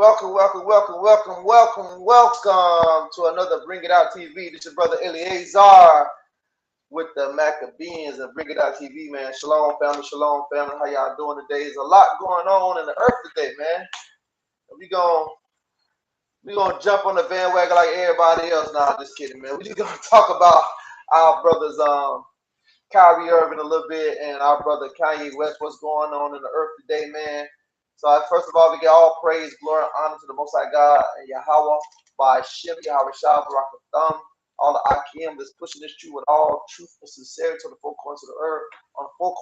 welcome to another Bring It Out TV. This is your brother Eleazar with the Maccabees and Bring It Out TV, man. Shalom, family. Shalom, family. How y'all doing today? There's a lot going on in the earth today, man. We gonna jump on the bandwagon like everybody else. Nah, just kidding, man. We just gonna talk about our brothers, Kyrie Irving a little bit, and our brother Kanye West. What's going on in the earth today, man? So first of all, we get all praise, glory, and honor to the Most High God and Yahweh by Shem, Yahweh Shah, Barak Thumb, all the Akim that's pushing this truth with all truth and sincerity to the four corners of the earth, on four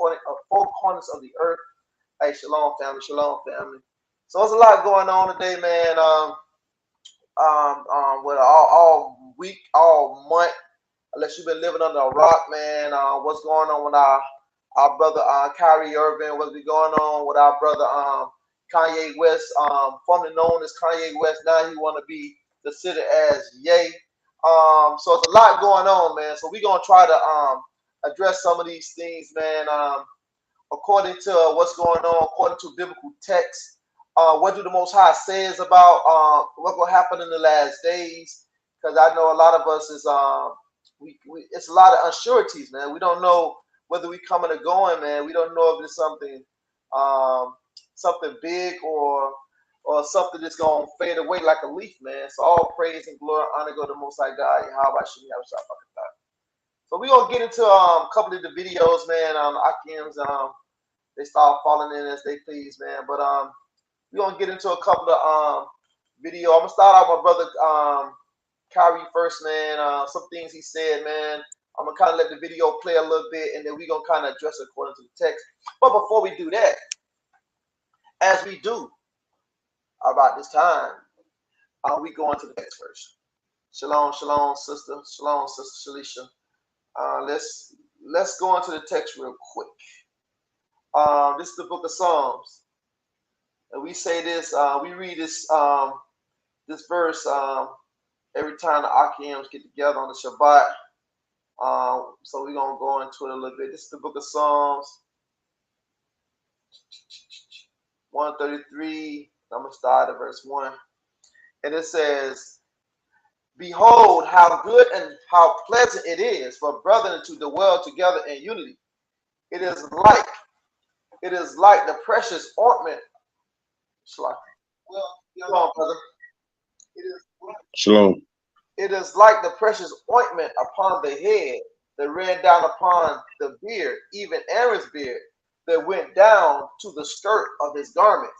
corners of the earth. Hey, shalom, family, shalom, family. So there's a lot going on today, man. With all week, all month, unless you've been living under a rock, man. What's going on with our brother Kyrie Irving? What's been going on with our brother Kanye West, formerly known as Kanye West? Now he want to be considered as Ye. So it's a lot going on, man. So we're gonna try to address some of these things, man. According to what's going on, according to biblical text, what do the Most High says about what will happen in the last days? Because I know a lot of us is it's a lot of unsureties, man. We don't know whether we coming or going, man. We don't know if it's something big or something that's gonna fade away like a leaf, man. So all praise and glory, honor go to the Most High God. Yahweh Shem Yahweh Shah. So we're gonna get into a couple of the videos, man. Akims, they start falling in as they please, man. But we're gonna get into a couple of video. I'm gonna start out with my brother Kyrie first, man. Some things he said, man. I'm gonna kind of let the video play a little bit, and then we're gonna kind of address it according to the text. But before we do that, as we do about this time, we go into the text first. Shalom, shalom, sister. Shalom, sister Shalisha. Let's go into the text real quick. This is the book of Psalms, and we say this. We read this this verse every time the Akims get together on the Shabbat. So we're gonna go into it a little bit. This is the book of Psalms 133. I'm gonna start at verse 1. And it says, "Behold, how good and how pleasant it is for brethren to dwell together in unity. It is like the precious ointment." Well, brother. Shalom. It is like the precious ointment upon the head that ran down upon the beard, even Aaron's beard, that went down to the skirt of his garment,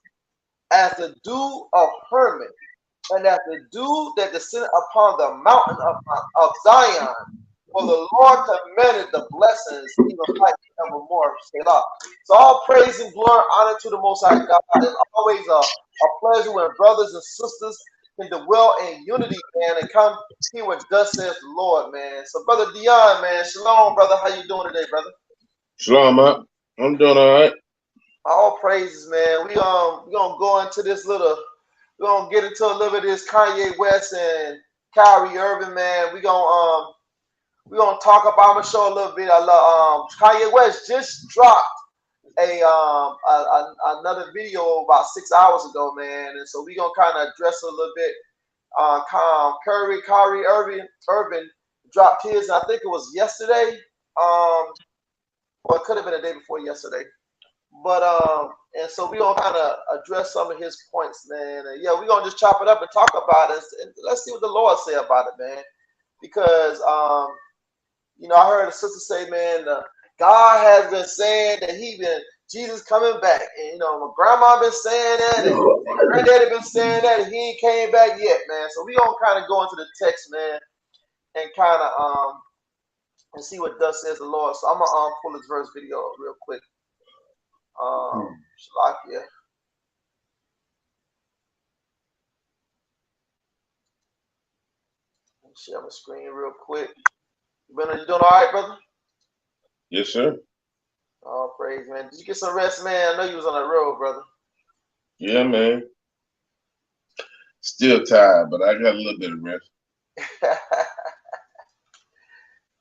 as the dew of Hermon, and as the dew that descended upon the mountain of Zion. For the Lord commanded the blessings, even like evermore. Selah. So all praise and glory, honor to the Most High God. It's always a pleasure when brothers and sisters can dwell in unity, man, and come hear what thus says the Lord, man. So, brother Dion, man, shalom, brother. How you doing today, brother? Shalom, man. I'm doing all right. All praises, man. We gonna go into this little. We're gonna get into a little bit of this Kanye West and Kyrie Irving, man. We're gonna talk about. I'm gonna show a little bit. Kanye West just dropped another video about 6 hours ago, man, and so we're gonna kind of address it a little bit. Kyrie Irving dropped his, I think it was yesterday. Or it could have been the day before yesterday. But and so we're gonna kind of address some of his points, man. And yeah, we're gonna just chop it up and talk about it, and let's see what the Lord say about it, man. Because I heard a sister say, man, God has been saying that Jesus coming back, and my grandma been saying that, and my granddaddy been saying that, and he ain't came back yet, man. So we gonna kind of go into the text, man, and kind of and see what thus says the Lord. So I'm gonna pull this verse video real quick. Shalakia. Share my screen real quick. You doing all right, brother? Yes, sir. All praise, man. Did you get some rest, man? I know you was on the road, brother. Yeah, man. Still tired, but I got a little bit of rest.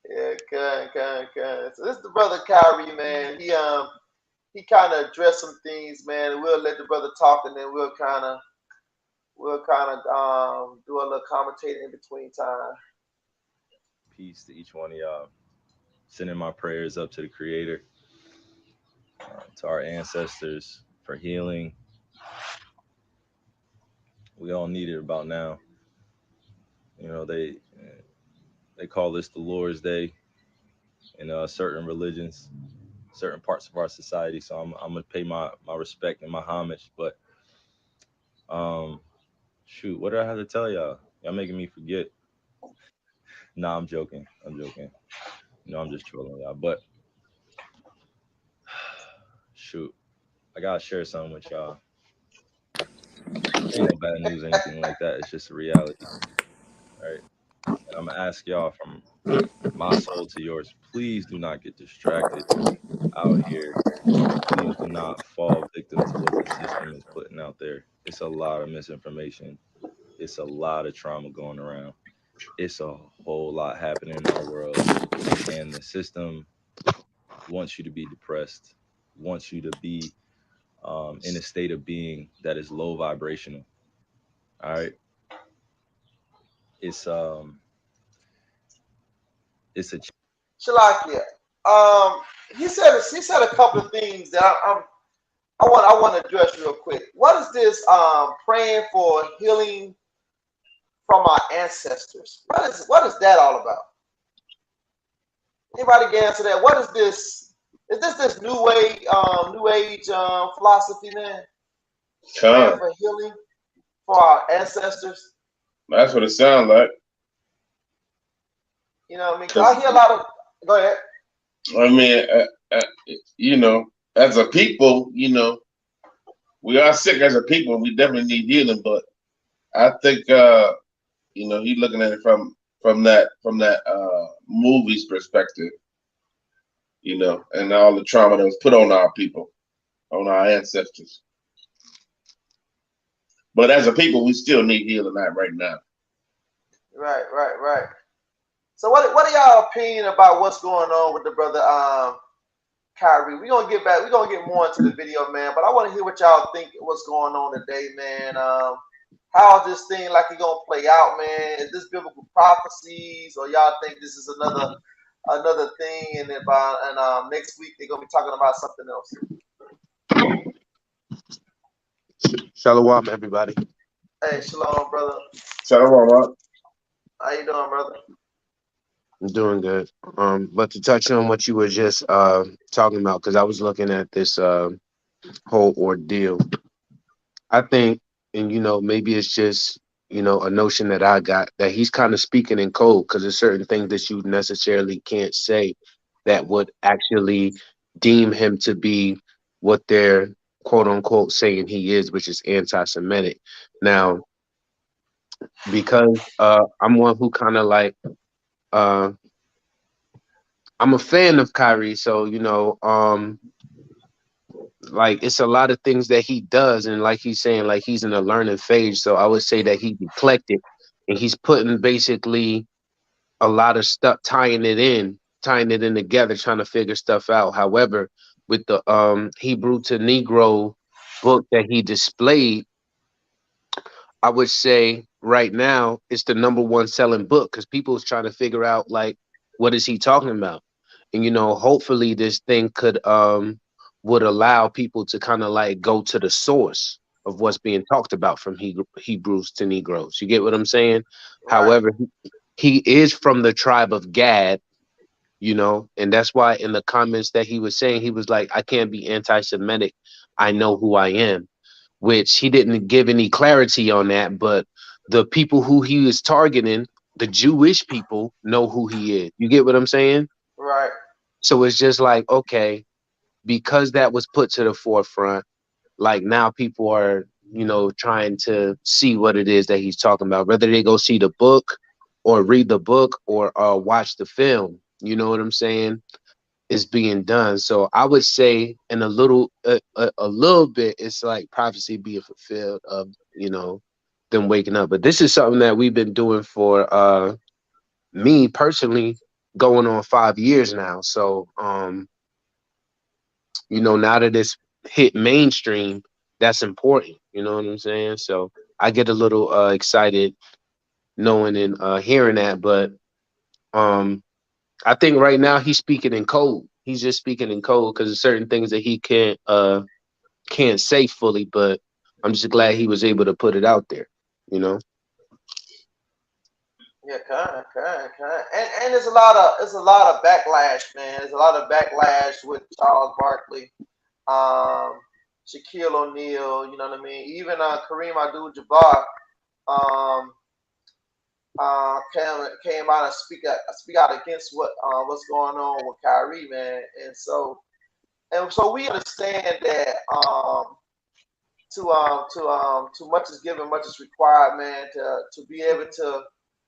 Yeah, good. So this is the brother Kyrie, man. He kind of addressed some things, man. We'll let the brother talk, and then we'll kind of we'll kind of do a little commentating in between time. Peace to each one of y'all. Sending my prayers up to the Creator, to our ancestors for healing. We all need it about now. You know, they call this the Lord's Day in certain religions, certain parts of our society. So I'm gonna pay my respect and my homage. But shoot, what do I have to tell y'all? Y'all making me forget. Nah, I'm joking. I'm joking. You know, I'm just trolling y'all. But shoot, I gotta share something with y'all. Ain't no bad news or anything like that. It's just a reality, right? And I'm gonna ask y'all from my soul to yours. Please do not get distracted out here. Please do not fall victim to what the system is putting out there. It's a lot of misinformation. It's a lot of trauma going around. It's a whole lot happening in our world. And the system wants you to be depressed, wants you to be in a state of being that is low vibrational. All right. It's it's a Shalakia. He said a couple of things that I want to address real quick. What is this praying for healing from our ancestors? What is that all about? Anybody can answer that? What is this? Is this new age philosophy, man? Praying for healing for our ancestors. That's what it sounds like. You know what I mean? 'Cause I hear a lot of. Go ahead. I mean, you know, as a people, you know, we are sick as a people. We definitely need healing, but I think, you know, he's looking at it from that movie's perspective, you know, and all the trauma that was put on our people, on our ancestors. But as a people, we still need healing right now. Right. So what are y'all opinion about what's going on with the brother Kyrie? We're gonna get back, we're gonna get more into the video, man. But I want to hear what y'all think what's going on today, man. How is this thing like it gonna play out, man? Is this biblical prophecies, or y'all think this is another thing, and next week they're gonna be talking about something else? Shalom, everybody. Hey, shalom, brother. Shalom. How you doing, brother? I'm doing good. But to touch on what you were just talking about, because I was looking at this whole ordeal. I think, and you know, maybe it's just, you know, a notion that I got that he's kind of speaking in code, because there's certain things that you necessarily can't say that would actually deem him to be what they're quote unquote saying he is, which is anti-Semitic. Now, because I'm one who kind of like I'm a fan of Kyrie, so you know, like it's a lot of things that he does, and like he's saying, like he's in a learning phase. So I would say that he's eclectic, and he's putting basically a lot of stuff, tying it in together, trying to figure stuff out. However, with the Hebrew to Negro book that he displayed, I would say right now it's the #1 selling book because people's trying to figure out like what is he talking about, and you know, hopefully this thing could would allow people to kind of like go to the source of what's being talked about from Hebrews to Negroes. You get what I'm saying? Right. However, he is from the tribe of Gad, you know, and that's why in the comments that he was saying, he was like, I can't be anti-Semitic. I know who I am, which he didn't give any clarity on that. But the people who he was targeting, the Jewish people, know who he is. You get what I'm saying? Right. So it's just like, okay, because that was put to the forefront, like now people are, you know, trying to see what it is that he's talking about, whether they go see the book or read the book or watch the film. You know what I'm saying? Is being done. So I would say in a little bit, it's like prophecy being fulfilled of, you know, them waking up. But this is something that we've been doing for me personally going on 5 years now. So you know, now that it's hit mainstream, that's important. You know what I'm saying? So I get a little excited knowing and hearing that. But I think right now he's speaking in code. He's just speaking in code because there's certain things that he can't say fully. But I'm just glad he was able to put it out there. You know. Yeah, kind. And there's a lot of backlash, man. There's a lot of backlash with Charles Barkley, um, Shaquille O'Neal. You know what I mean? Even Kareem Abdul-Jabbar um, came out and speak out against what's going on with Kyrie, man. And so we understand that too much is given, much is required, man. To be able to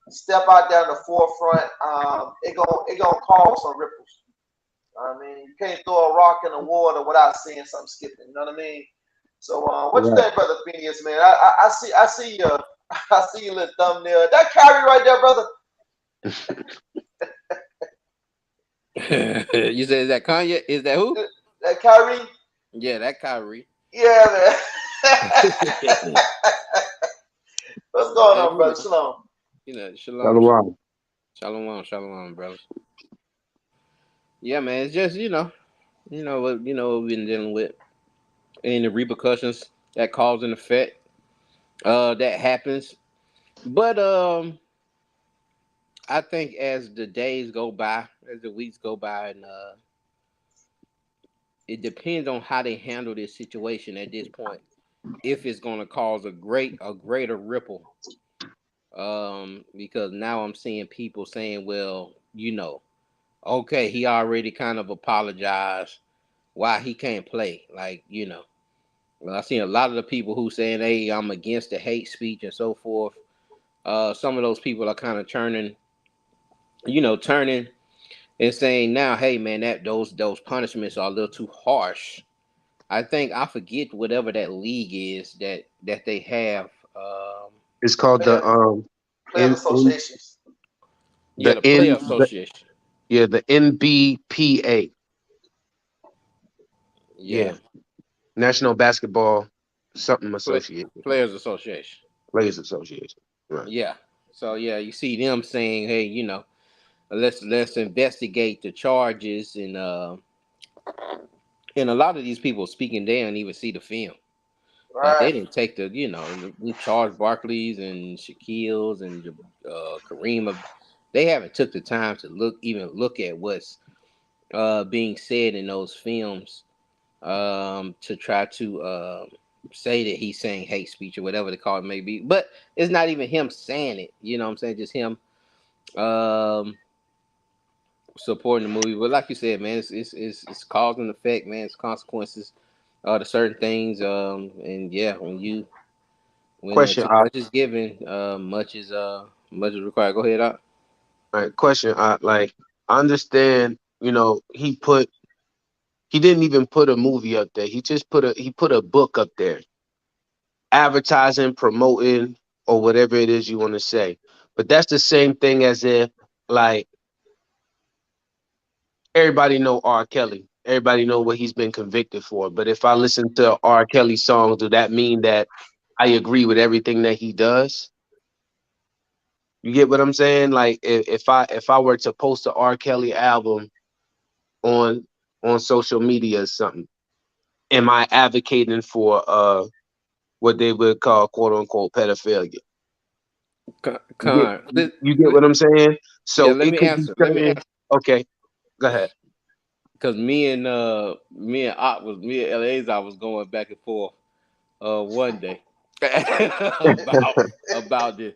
step out there in the forefront, it gonna cause some ripples. I mean, you can't throw a rock in the water without seeing something skipping. You know what I mean? So, what you Right. think, brother Phineas, man? I see your I see your little thumbnail. That Kyrie right there, brother. You said, is that Kanye? Is that who? That Kyrie. Yeah, that Kyrie. Yeah, man. What's going Man, on, brother? Shalom. shalom, Shalom. shalom, brothers. Yeah, man, it's just what we've been dealing with, and the repercussions that cause and effect that happens. But I think as the days go by, as the weeks go by, and it depends on how they handle this situation at this point. If it's going to cause a greater ripple, because now I'm seeing people saying, well, okay, he already kind of apologized. Why he can't play? Well, I've seen a lot of the people who saying, hey, I'm against the hate speech and so forth. Some of those people are kind of turning and saying now, hey man, that those punishments are a little too harsh. I forget whatever that league is that they have. It's called the Player, Players in Associations. Yeah, the the player N the, association. yeah, the NBPA. Yeah, Yeah, National Basketball something play, Association, players association. Players Association. Right. Yeah. So yeah, you see them saying, hey, let's investigate the charges, and a lot of these people speaking, they don't even see the film. Like Right. they didn't take the Charles Barkley's and Shaquille's and Kareem. They haven't took the time to look at what's being said in those films, to try to say that he's saying hate speech or whatever the call it may be. But it's not even him saying it. You know what I'm saying? Just him um, supporting the movie. But like you said, man, it's cause and effect, man. It's consequences to certain things. And yeah, when Question. too much is given, much is required. Go ahead, out. Right. Question. Like I understand. He didn't even put a movie up there. He put a book up there, advertising, promoting, or whatever it is you want to say. But that's the same thing as if like everybody know R. Kelly. Everybody know what he's been convicted for. But if I listen to R. Kelly songs, do that mean that I agree with everything that he does? You get what I'm saying? Like if I were to post a R. Kelly album on social media or something, am I advocating for what they would call quote unquote pedophilia? You get Con, you get what I'm saying? yeah, So let it me could be answer. Let me certain. answer. Okay, go ahead. Because me and Eleazar was going back and forth one day about this.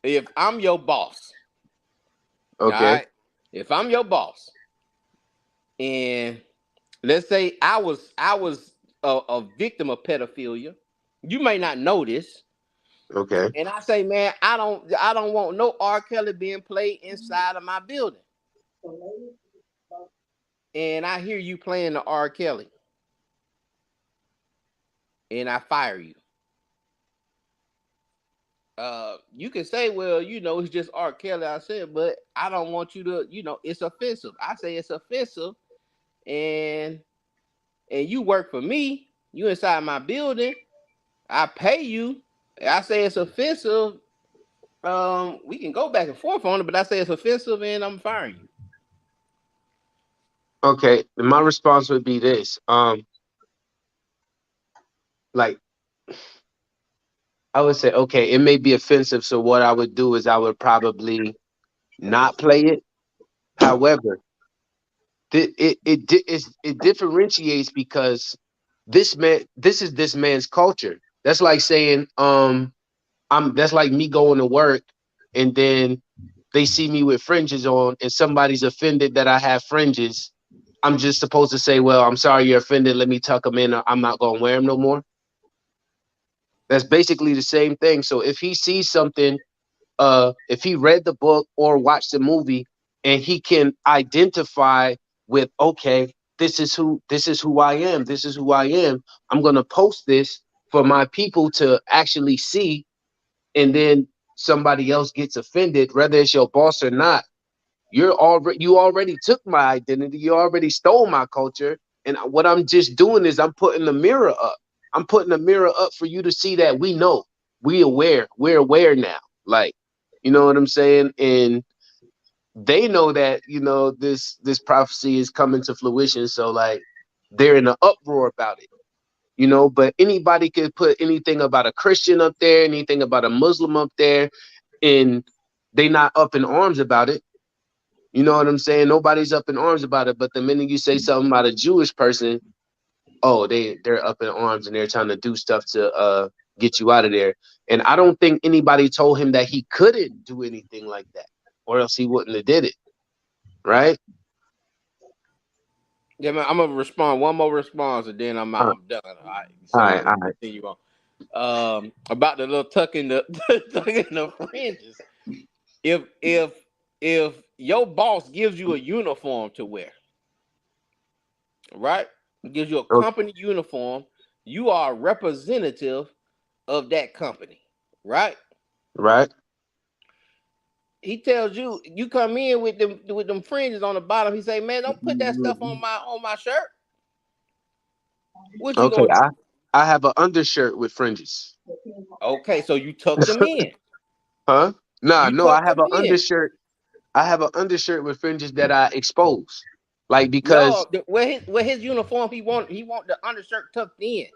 If I'm your boss, all Okay, right. If I'm your boss, and let's say I was a victim of pedophilia, you may not know this, okay, and I say, man, I don't want no R. Kelly being played inside of my building, and I hear you playing the R. Kelly, and I fire you. You can say, well, it's just R. Kelly. I said, but I don't want you to, it's offensive. I say it's offensive, and you work for me. You inside my building. I pay you. I say it's offensive. We can go back and forth on it, but I say it's offensive, and I'm firing you. Okay, my response would be this. Like I would say, okay, it may be offensive. So what I would do is I would probably not play it. However, it differentiates because this is this man's culture. That's like saying, that's like me going to work and then they see me with fringes on and somebody's offended that I have fringes. I'm just supposed to say, well, I'm sorry you're offended. Let me tuck them in. I'm not going to wear them no more. That's basically the same thing. So if he sees something, if he read the book or watched the movie and he can identify with, okay, this is who I am. This is who I am. I'm going to post this for my people to actually see. And then somebody else gets offended, whether it's your boss or not. You already took my identity. You already stole my culture. And what I'm just doing is I'm putting the mirror up. I'm putting the mirror up for you to see that we know, we're aware now. Like, you know what I'm saying? And they know that, this prophecy is coming to fruition. So like they're in an uproar about it. But anybody could put anything about a Christian up there, anything about a Muslim up there, and they not up in arms about it. You know what I'm saying? Nobody's up in arms about it. But the minute you say something about a Jewish person, oh, they're up in arms and they're trying to do stuff to get you out of there. And I don't think anybody told him that he couldn't do anything like that, or else he wouldn't have did it. Right? Yeah, man, I'm gonna respond one more response and then I'm out. All I'm done. All right. So right, let me all right. continue on. About the little tucking the tucking the fringes. If your boss gives you a uniform to wear, right? Gives you a Okay, company uniform, you are a representative of that company, right? right. He tells you you come in with them fringes on the bottom. He say, "Man, don't put that stuff on my shirt." What you Okay, gonna do? I have an undershirt with fringes. Okay, so you tuck them in. Huh? Nah, You no, I tuck have them an in. undershirt. I have an undershirt with fringes that I expose. Like No, because where his uniform he want the undershirt tucked in.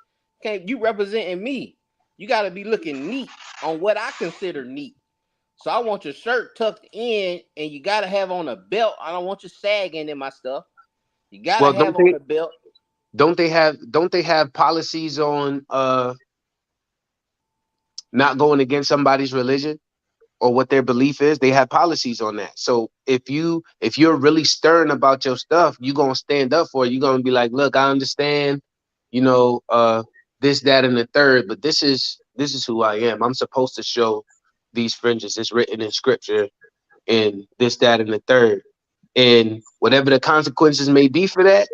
Okay, you representing me. You got to be looking neat on what I consider neat. So I want your shirt tucked in, and you got to have on a belt. I don't want you sagging in my stuff. You got to well, have on a belt. don't they have policies on not going against somebody's religion or what their belief is? They have policies on that. So if you're really stern about your stuff, you're gonna stand up for it. You're gonna be like, look, I understand, you know, this, that, and the third, but this is who I am. I'm supposed to show these fringes. It's written in scripture and this, that, and the third. And whatever the consequences may be for that,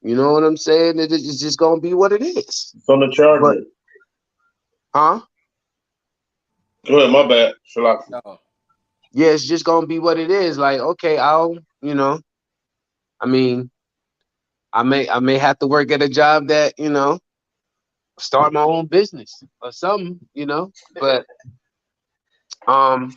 you know what I'm saying? It's just gonna be what it is. It's on the But charger. huh? Go ahead, my bad. Shalaki. No. Yeah, it's just gonna be what it is. Like, okay, I mean, I may have to work at a job that, start my own business or something. But um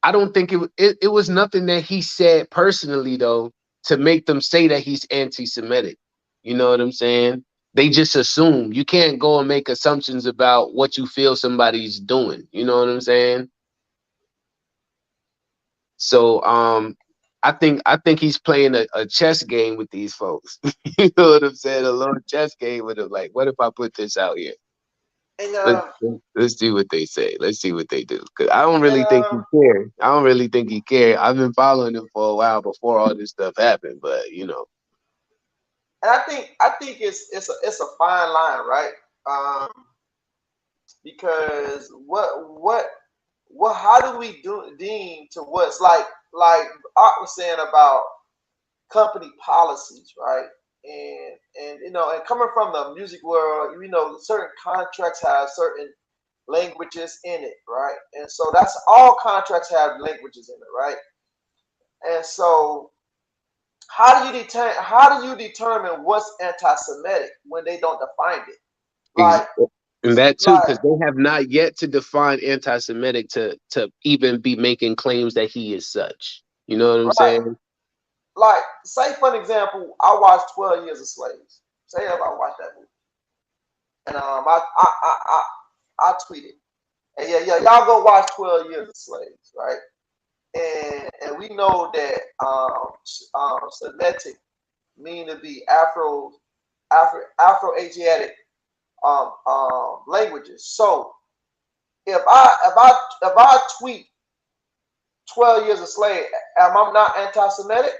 I don't think it was nothing that he said personally though to make them say that he's anti-Semitic. You know what I'm saying? They just assume. You can't go and make assumptions about what you feel somebody's doing. You know what I'm saying? So I think he's playing a chess game with these folks. You know what I'm saying? A little chess game with them. Like, what if I put this out here? And Let's let's see what they say. Let's see what they do. Cause I don't and really think he care. I don't really think he care. I've been following him for a while before all this stuff happened, but and I think it's a fine line, right? Because what how do we deem to what's like Art was saying about company policies, right? And coming from the music world, certain contracts have certain languages in it, right? And so that's all contracts have languages in it, right? And so how do you determine what's anti-Semitic when they don't define it? Like, And that too, like, because they have not yet to define anti-Semitic to even be making claims that he is such. You know what I'm right. saying? Like, say for an example, I watched 12 Years a Slave. Say if I watched that movie, and I tweeted, and yeah, y'all go watch 12 Years a Slaves, right? And we know that Semitic mean to be Afro-Asiatic languages. So if I tweet 12 Years a Slave, am I not anti-Semitic?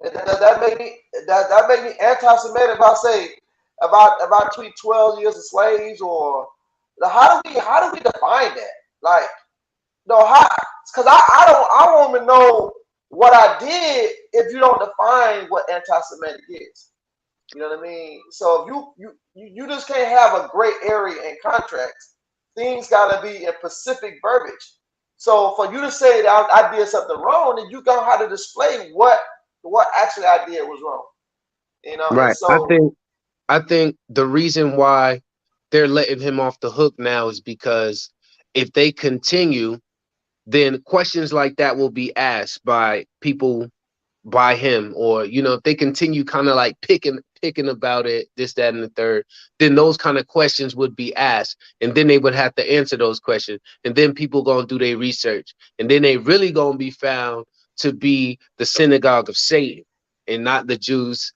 Does that make me anti-Semitic if I say if I tweet 12 Years a Slaves, or how do we define that? Like, no, how? Because I don't want to know what I did if you don't define what anti-Semitic is. You know what I mean? So if you just can't have a gray area in contracts. Things got to be in specific verbiage. So for you to say that I did something wrong, then you gonna have to display what actually I did was wrong. You know, and Right. so I think the reason why they're letting him off the hook now is because if they continue, then questions like that will be asked by people by him, or if they continue kind of like picking about it, this, that, and the third, then those kind of questions would be asked, and then they would have to answer those questions, and then people gonna do their research, and then they really gonna be found to be the synagogue of Satan and not the Jews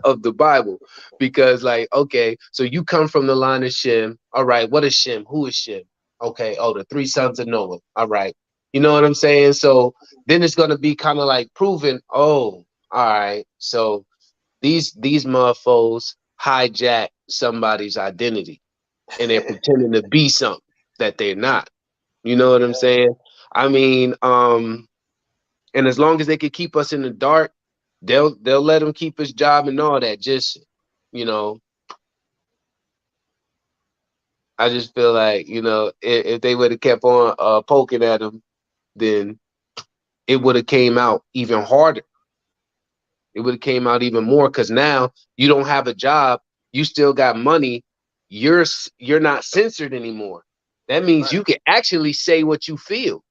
of the Bible. Because, like, okay, so you come from the line of Shem. All right, what is Shem? Who is Shem? Okay, oh, the three sons of Noah. All right, you know what I'm saying? So then it's gonna be kind of like proving, oh, all right, so these motherfuckers hijack somebody's identity and they're pretending to be something that they're not. You know what I'm saying? I mean, and as long as they can keep us in the dark, they'll let him keep his job and all that. Just, I just feel like, if they would have kept on poking at him, then it would have came out even harder. It would have came out even more, because now you don't have a job, you still got money, you're not censored anymore. That means you can actually say what you feel.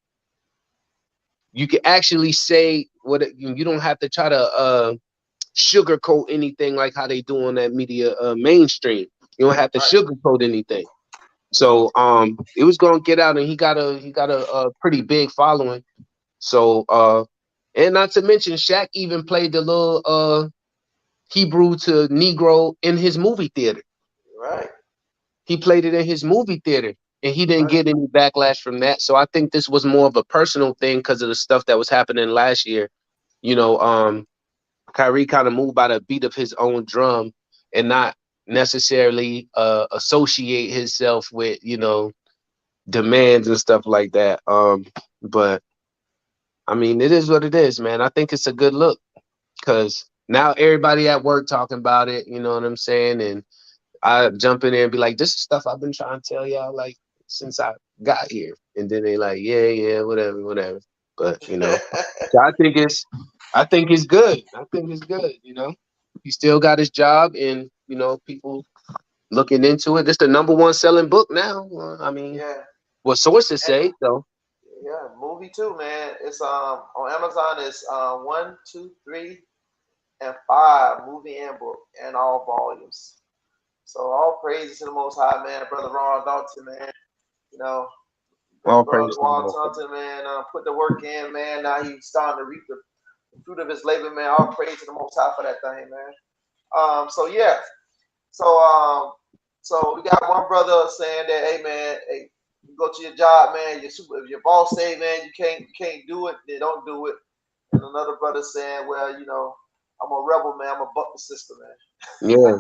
You can actually say what you don't have to try to sugarcoat anything like how they do on that media mainstream. You don't have to sugarcoat anything. So it was gonna get out, and he got a pretty big following. So and not to mention, Shaq even played the little Hebrew to Negro in his movie theater. Right. He played it in his movie theater, and he didn't get any backlash from that. So I think this was more of a personal thing because of the stuff that was happening last year. Kyrie kind of moved by the beat of his own drum and not necessarily associate himself with, demands and stuff like that. But I mean, it is what it is, man. I think it's a good look, because now everybody at work talking about it, you know what I'm saying? And I jump in there and be like, this is stuff I've been trying to tell y'all, like, since I got here. And then they like, yeah, whatever. But, so I think it's good. I think it's good, He still got his job, and, people looking into it. It's the #1 selling book now. I mean, what sources say, so. Yeah, movie too, man. It's on Amazon. It's 1, 2, 3, and 5 movie and book, and all volumes. So all praises to the Most High, man. Brother Ron Dalton, man. All Brother praise to Ron the Dalton, man. Put the work in, man. Now he's starting to reap the fruit of his labor, man. All praise to the Most High for that thing, man. So yeah. So we got one brother saying that, hey, man, hey, you go to your job, man. If your boss say, man, you can't do it, then don't do it. And another brother saying, well, I'm a rebel, man. I'm a buck the system, man. Yeah,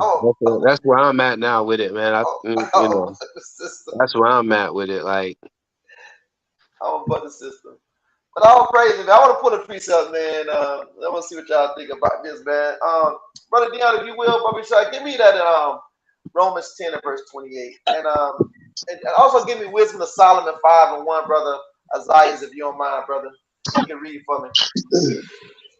that's where I'm at now with it, man. That's where I'm at with it. Like, I'm a buck the system. But all praise, man. I want to put a precept, man. I want to see what y'all think about this, man. Brother Dion, if you will, Brother Shai, give me that Romans 10 and verse 28. And also give me Wisdom of Solomon 5 and 1, brother Isaiah, if you don't mind, brother. You can read for me.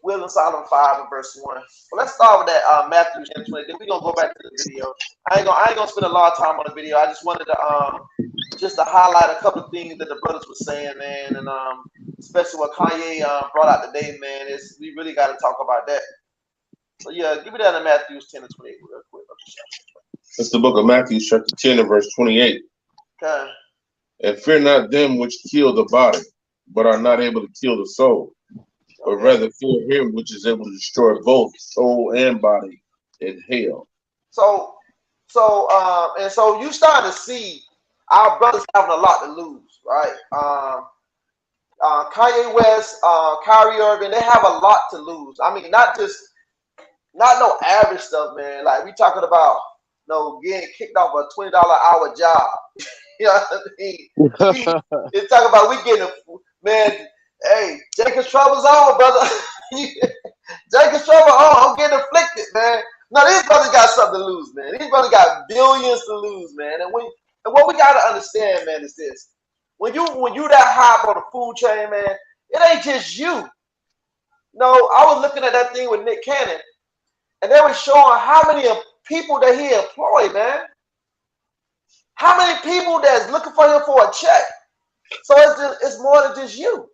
Wisdom Solomon 5 and verse 1. Well, let's start with that Matthew 10:20. Then we're gonna go back to the video. I ain't gonna spend a lot of time on the video. I just wanted to just to highlight a couple of things that the brothers were saying, man, and especially what Kanye brought out today, man. Is we really got to talk about that. So yeah, give me that in Matthew 10 and 28 real quick. It's the book of Matthew, chapter 10 and verse 28. Okay. And fear not them which kill the body, but are not able to kill the soul, but rather fear him which is able to destroy both soul and body in hell. So you starting to see our brothers having a lot to lose, right? Kanye West, Kyrie Irving, they have a lot to lose. I mean, not no average stuff, man. Like we talking about, getting kicked off a $20 hour job. You know what I mean? It's talking about we getting man. Hey, Jacob's trouble's on, brother. Jacob's trouble on. I'm getting afflicted, man. No, these brothers got something to lose, man. These brothers got billions to lose, man. And what we gotta understand, man, is this: when you that high up on the food chain, man, it ain't just you. No, I was looking at that thing with Nick Cannon, and they were showing how many people that he employed, man. How many people that's looking for him for a check? So it's more than just you.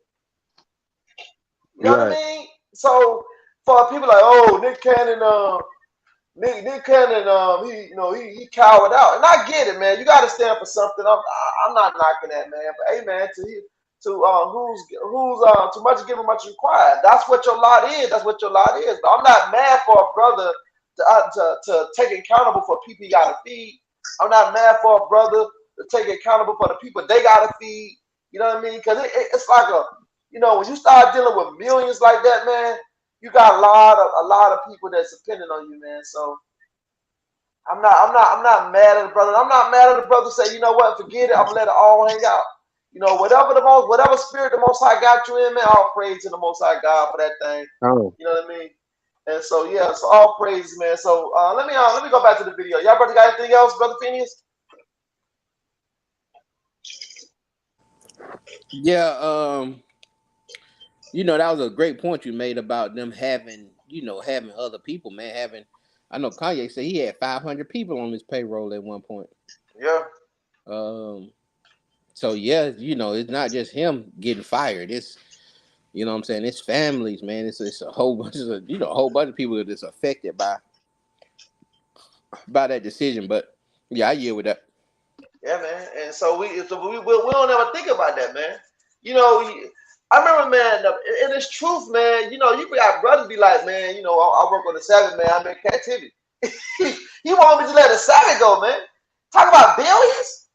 You know what I mean? So for people like, oh, Nick Cannon, Nick Cannon, he cowered out, and I get it, man. You got to stand for something. I'm not knocking that, man. But hey, man, who's too much given, much required. That's what your lot is. That's what your lot is. But I'm not mad for a brother to take accountable for people he got to feed. I'm not mad for a brother to take accountable for the people they got to feed. You know what I mean? Because it's like when you start dealing with millions like that, man, you got a lot of people that's depending on you, man. So I'm not mad at the brother. I'm not mad at the brother. Say, you know what? Forget it. I'm gonna let it all hang out. Whatever spirit the Most High got you in, man. All praise to the Most High God for that thing. Oh. You know what I mean? And so yeah, so all praise, man. So let me go back to the video. Y'all brother got anything else, Brother Phineas? Yeah, that was a great point you made about them having other people, man. I know Kanye said he had 500 people on his payroll at one point. Yeah. So yeah, it's not just him getting fired. It's, what I'm saying, it's families, man. It's a whole bunch of a whole bunch of people that's affected by that decision. But yeah, I yield with that. Yeah, man. And so we don't ever think about that, man. I remember, man, and it's truth, man. You got brothers be like, man, I work on the Sabbath, man. I'm in captivity. You want me to let the Sabbath go, man? Talk about billions?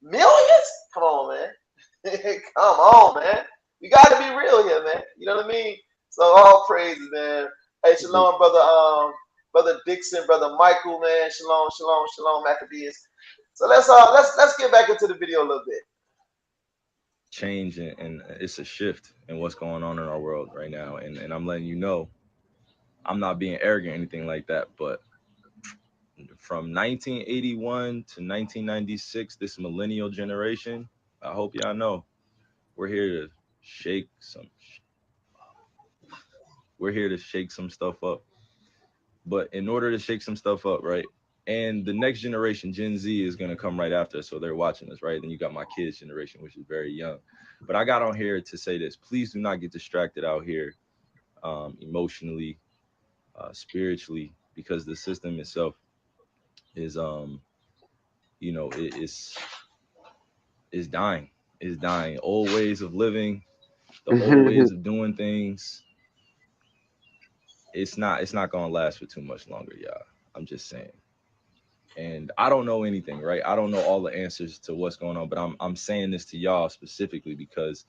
Millions? Come on, man. Come on, man. You got to be real here, man. You know what I mean? So all praises, man. Hey, shalom, brother Dixon, brother Michael, man. Shalom, Maccabees. So let's get back into the video a little bit. Change and it's a shift in what's going on in our world right now, and I'm letting you know, I'm not being arrogant or anything like that, but from 1981 to 1996, this millennial generation, I hope y'all know, we're here to shake some stuff up. But in order to shake some stuff up, right, and the next generation, Gen Z, is going to come right after, so they're watching us, right? Then you got my kids' generation, which is very young. But I got on here to say this: please do not get distracted out here, emotionally, spiritually, because the system itself is is dying. Is dying. Old ways of living, the old ways of doing things. It's not gonna last for too much longer, y'all. I'm just saying. And I don't know anything, right? I don't know all the answers to what's going on, but I'm saying this to y'all specifically because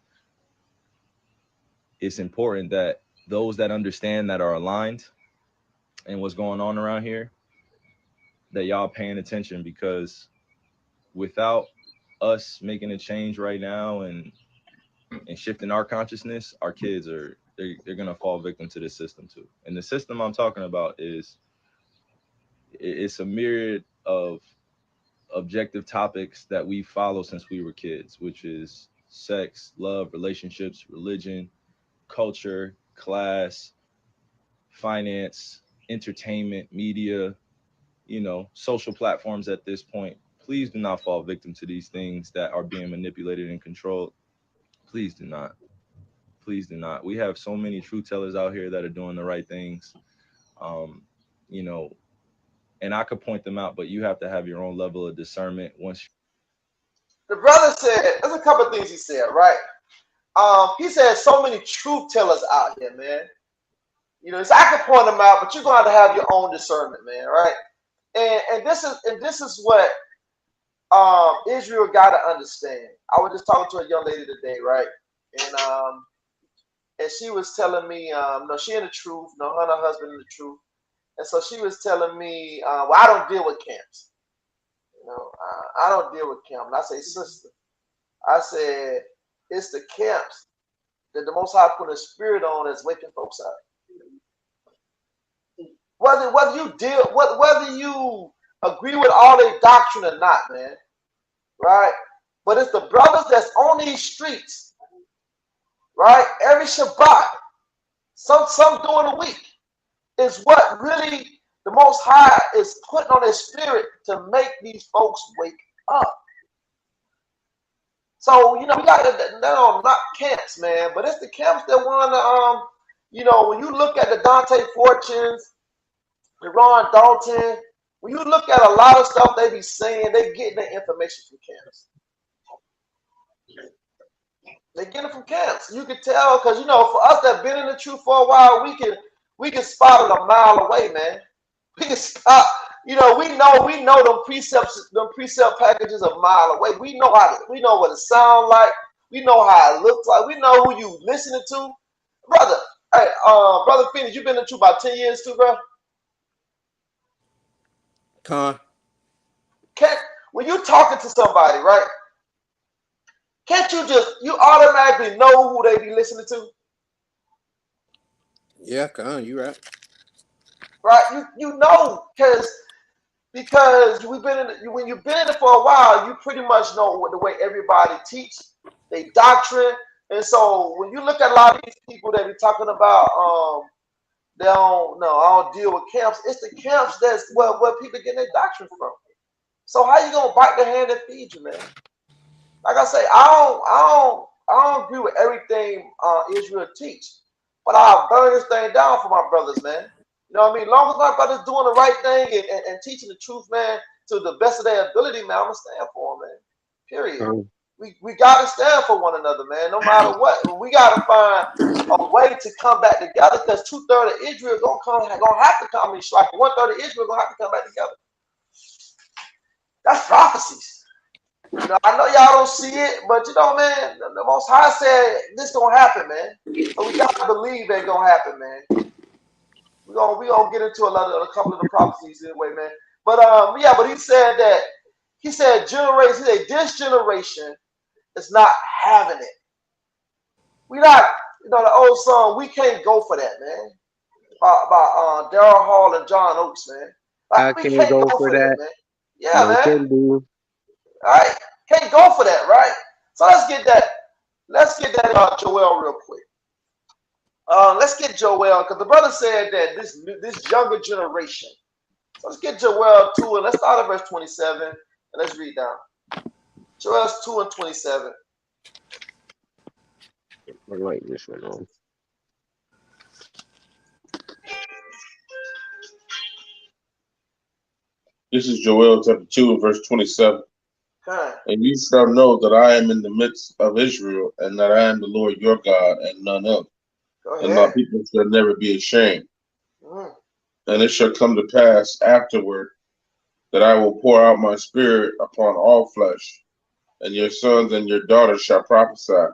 it's important that those that understand, that are aligned and what's going on around here, that y'all paying attention, because without us making a change right now and shifting our consciousness, our kids they're gonna fall victim to the system too. And the system I'm talking about it's a myriad of objective topics that we follow since we were kids, which is sex, love, relationships, religion, culture, class, finance, entertainment, media, social platforms at this point. Please do not fall victim to these things that are being manipulated and controlled. Please do not. Please do not. We have so many truth tellers out here that are doing the right things. Um, you know, and I could point them out, but you have to have your own level of discernment once. The brother said, there's a couple of things he said, right? He said so many truth tellers out here, man. So I can point them out, but you're going to have your own discernment, man, right? And this is what Israel got to understand. I was just talking to a young lady today, right? And she was telling me, no, she in the truth, no, her and her husband in the truth. And so she was telling me, well, I don't deal with camps. I don't deal with camps. And I say, sister, I said, it's the camps that the Most High put a spirit on that's waking folks up. Whether you agree with all their doctrine or not, man, right? But it's the brothers that's on these streets, right? Every Shabbat, some during the week, is what really the Most High is putting on their spirit to make these folks wake up. So, we got to not camps, man, but it's the camps that want to, when you look at the Dante Fortunes, the Ron Dalton, when you look at a lot of stuff they be saying, they getting their information from camps. They get it from camps. You can tell because, for us that been in the truth for a while, we can spot it a mile away, man. We can spot, we know them precept packages a mile away. We know what it sounds like. We know how it looks like. We know who you listening to. Brother, hey, Brother Phoenix, you been in the truth about 10 years too, bro? When you talking to somebody, right? Can't you automatically know who they be listening to? Yeah, you right. Right? You know, because when you've been in it for a while, you pretty much know the way everybody teach, they doctrine. And so when you look at a lot of these people that be talking about I don't deal with camps. It's the camps that's where people get their doctrine from. So how you gonna bite the hand that feeds you, man? Like I say, I don't agree with everything Israel teach, but I'll burn this thing down for my brothers, man. You know what I mean? As long as my brothers doing the right thing and teaching the truth, man, to the best of their ability, man, I'm gonna stand for them, man. Period. We gotta stand for one another, man. No matter what, we gotta find a way to come back together. Because 2/3 of Israel gonna have to come. I mean, like 1/3 of Israel gonna have to come back together. That's prophecies. I know y'all don't see it, but man, the Most High said this gonna happen, man. So we gotta believe that gonna happen, man. We gonna get into a couple of the prophecies anyway, man. But but he said this generation is not having it. We not, the old song, we can't go for that, man. By Daryl Hall and John Oates, man. I can't go for that, man. Yeah, no, man. can do. All right, can't go for that, right? So let's get that Joel real quick. Let's get Joel, because the brother said that this younger generation. So let's get Joel 2, and let's start at verse 27, and let's read down. Joel 2 and 27. I'll write this one on. This is Joel chapter 2 and verse 27. Okay. And you shall know that I am in the midst of Israel, and that I am the Lord your God, and none other. And my people shall never be ashamed. And it shall come to pass afterward that I will pour out my spirit upon all flesh, and your sons and your daughters shall prophesy,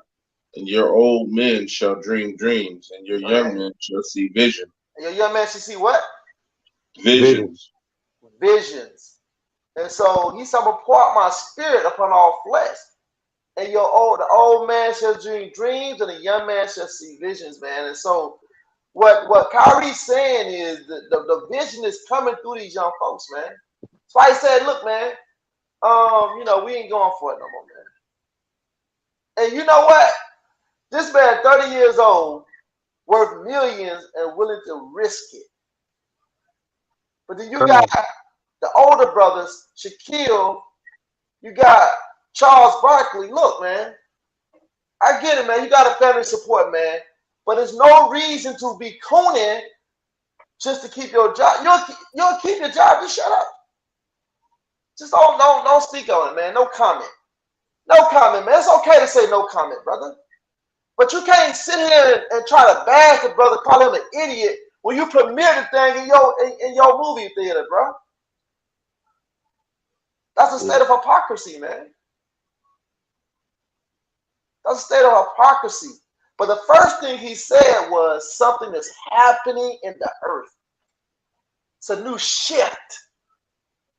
and your old men shall dream dreams, and your young men shall see vision. And your young man shall see what? Visions. And so he said, I'm gonna pour out my spirit upon all flesh. And the old man shall dream dreams, and the young man shall see visions, man. And so what Kyrie's saying is the vision is coming through these young folks, man. That's why he said, look, man, we ain't going for it no more, man. And you know what? This man, 30 years old, worth millions and willing to risk it. But then you got the older brothers, Shaquille, you got Charles Barkley. Look, man, I get it, man. You got a family support, man. But there's no reason to be cooning just to keep your job. You'll keep your job. Just shut up. Just don't speak on it, man. No comment. No comment, man. It's okay to say no comment, brother. But you can't sit here and try to bash the brother, call him an idiot when you premiere the thing in your movie theater, bro. That's a state of hypocrisy, man. That's a state of hypocrisy. But the first thing he said was something that's happening in the earth. It's a new shift.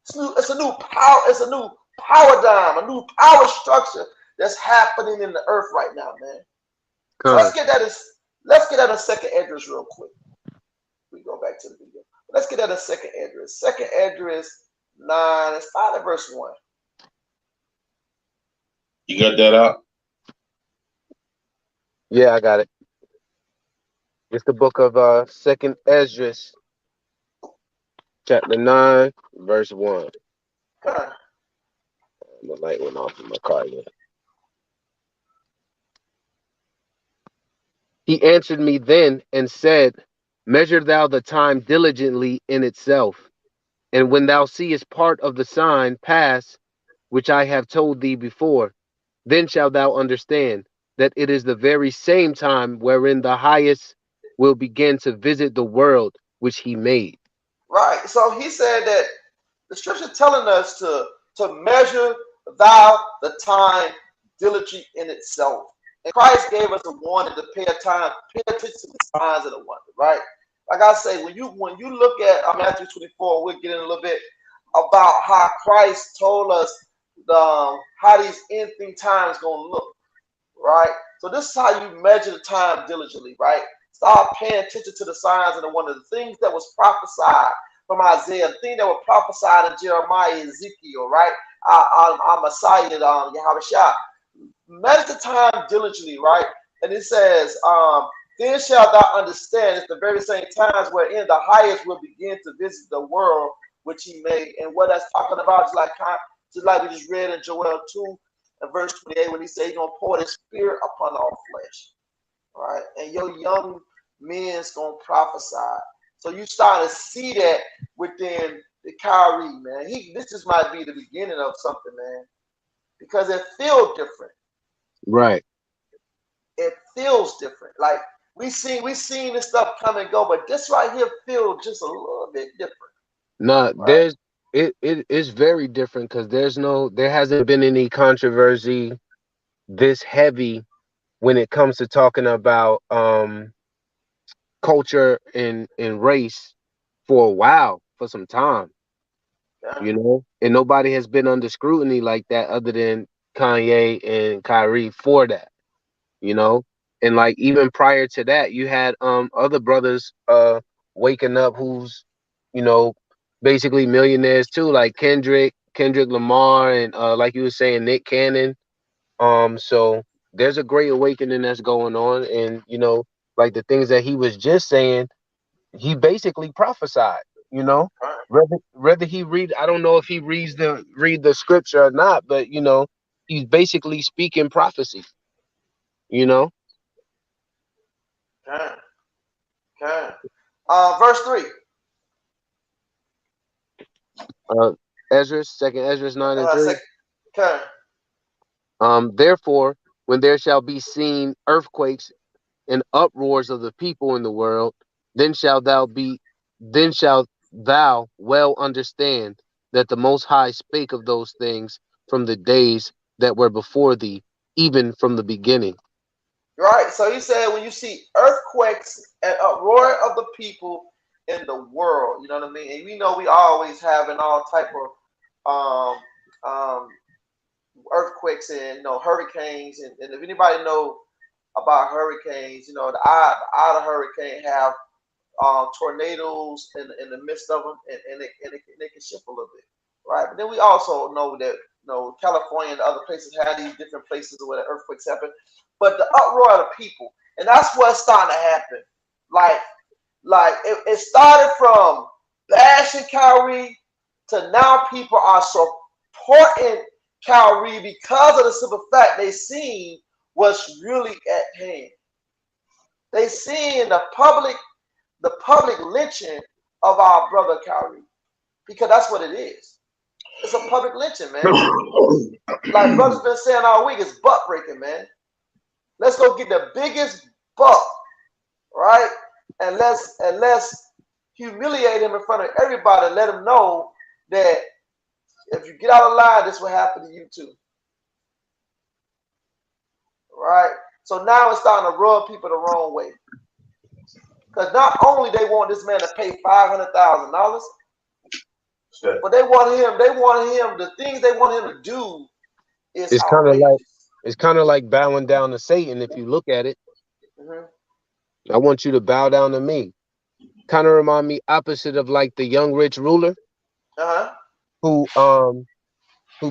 It's a new power. It's a new paradigm, a new power structure that's happening in the earth right now, man. So let's get that in Second Esdras real quick. We go back to the video. Let's get that in Second Esdras. Second Esdras 9. It's 5 at verse 1. You got that out? Yeah, I got it. It's the book of Second Esdras, chapter 9, verse 1. Okay. The light went off in my car again. He answered me then and said, measure thou the time diligently in itself, and when thou seest part of the sign pass, which I have told thee before, then shalt thou understand that it is the very same time wherein the highest will begin to visit the world which he made. Right. So he said that the scripture telling us to measure thou the time diligently in itself. And Christ gave us a warning to pay attention to the signs of the wonder, right? Like I say, when you look at Matthew 24, we'll get in a little bit about how Christ told us how these ending times gonna look, right? So this is how you measure the time diligently, right? Start paying attention to the signs and the wonder, the things that was prophesied from Isaiah, the thing that was prophesied in Jeremiah, Ezekiel, right? Our Messiah, Yahushua. Measure the time diligently, right? And it says, then shalt thou understand it's the very same times wherein the highest will begin to visit the world which he made. And what that's talking about is just like we just read in Joel 2 and verse 28 when he said he's gonna pour his spirit upon all flesh. All right, and your young men's gonna prophesy. So you start to see that within the Kyrie, man. This just might be the beginning of something, man, because it feels different. Right. It feels different. Like we seen this stuff come and go, but this right here feels just a little bit different. No, right? It is very different because there hasn't been any controversy this heavy when it comes to talking about culture and race for a while, for some time. Yeah. And nobody has been under scrutiny like that other than Kanye and Kyrie for that, and like even prior to that, you had other brothers waking up who's basically millionaires too, like Kendrick Lamar and like you were saying, Nick Cannon. So there's a great awakening that's going on, and like the things that he was just saying, he basically prophesied. Whether he read, I don't know if he read the scripture or not, but he's basically speaking prophecy. Okay. Verse 3. Esdras, Second Esdras 9 and 3. Okay. Therefore, when there shall be seen earthquakes and uproars of the people in the world, then shalt thou well understand that the Most High spake of those things from the days that were before thee, even from the beginning. Right. So he said, when you see earthquakes and uproar of the people in the world, you know what I mean? And we know we always having all type of earthquakes and hurricanes, and if anybody know about hurricanes, the eye of the hurricane have tornadoes in the midst of them, and they can shift a little bit, right? But then we also know that California and other places have these different places where the earthquakes happen, but the uproar of the people, and that's what's starting to happen. Like it started from bashing Kyrie to now people are supporting Kyrie because of the simple fact they seen what's really at hand. They seen the public lynching of our brother Kyrie, because that's what it is. It's a public lynching, man. Like brother's been saying all week, it's butt breaking, man. Let's go get the biggest buck, right? And let's humiliate him in front of everybody. Let him know that if you get out of line, this will happen to you too. Right? So now it's starting to rub people the wrong way. Because not only they want this man to pay $500,000, but they want him, the things they want him to do is It's kind of like bowing down to Satan. If you look at it, I want you to bow down to me. Kind of remind me opposite of like the young rich ruler, who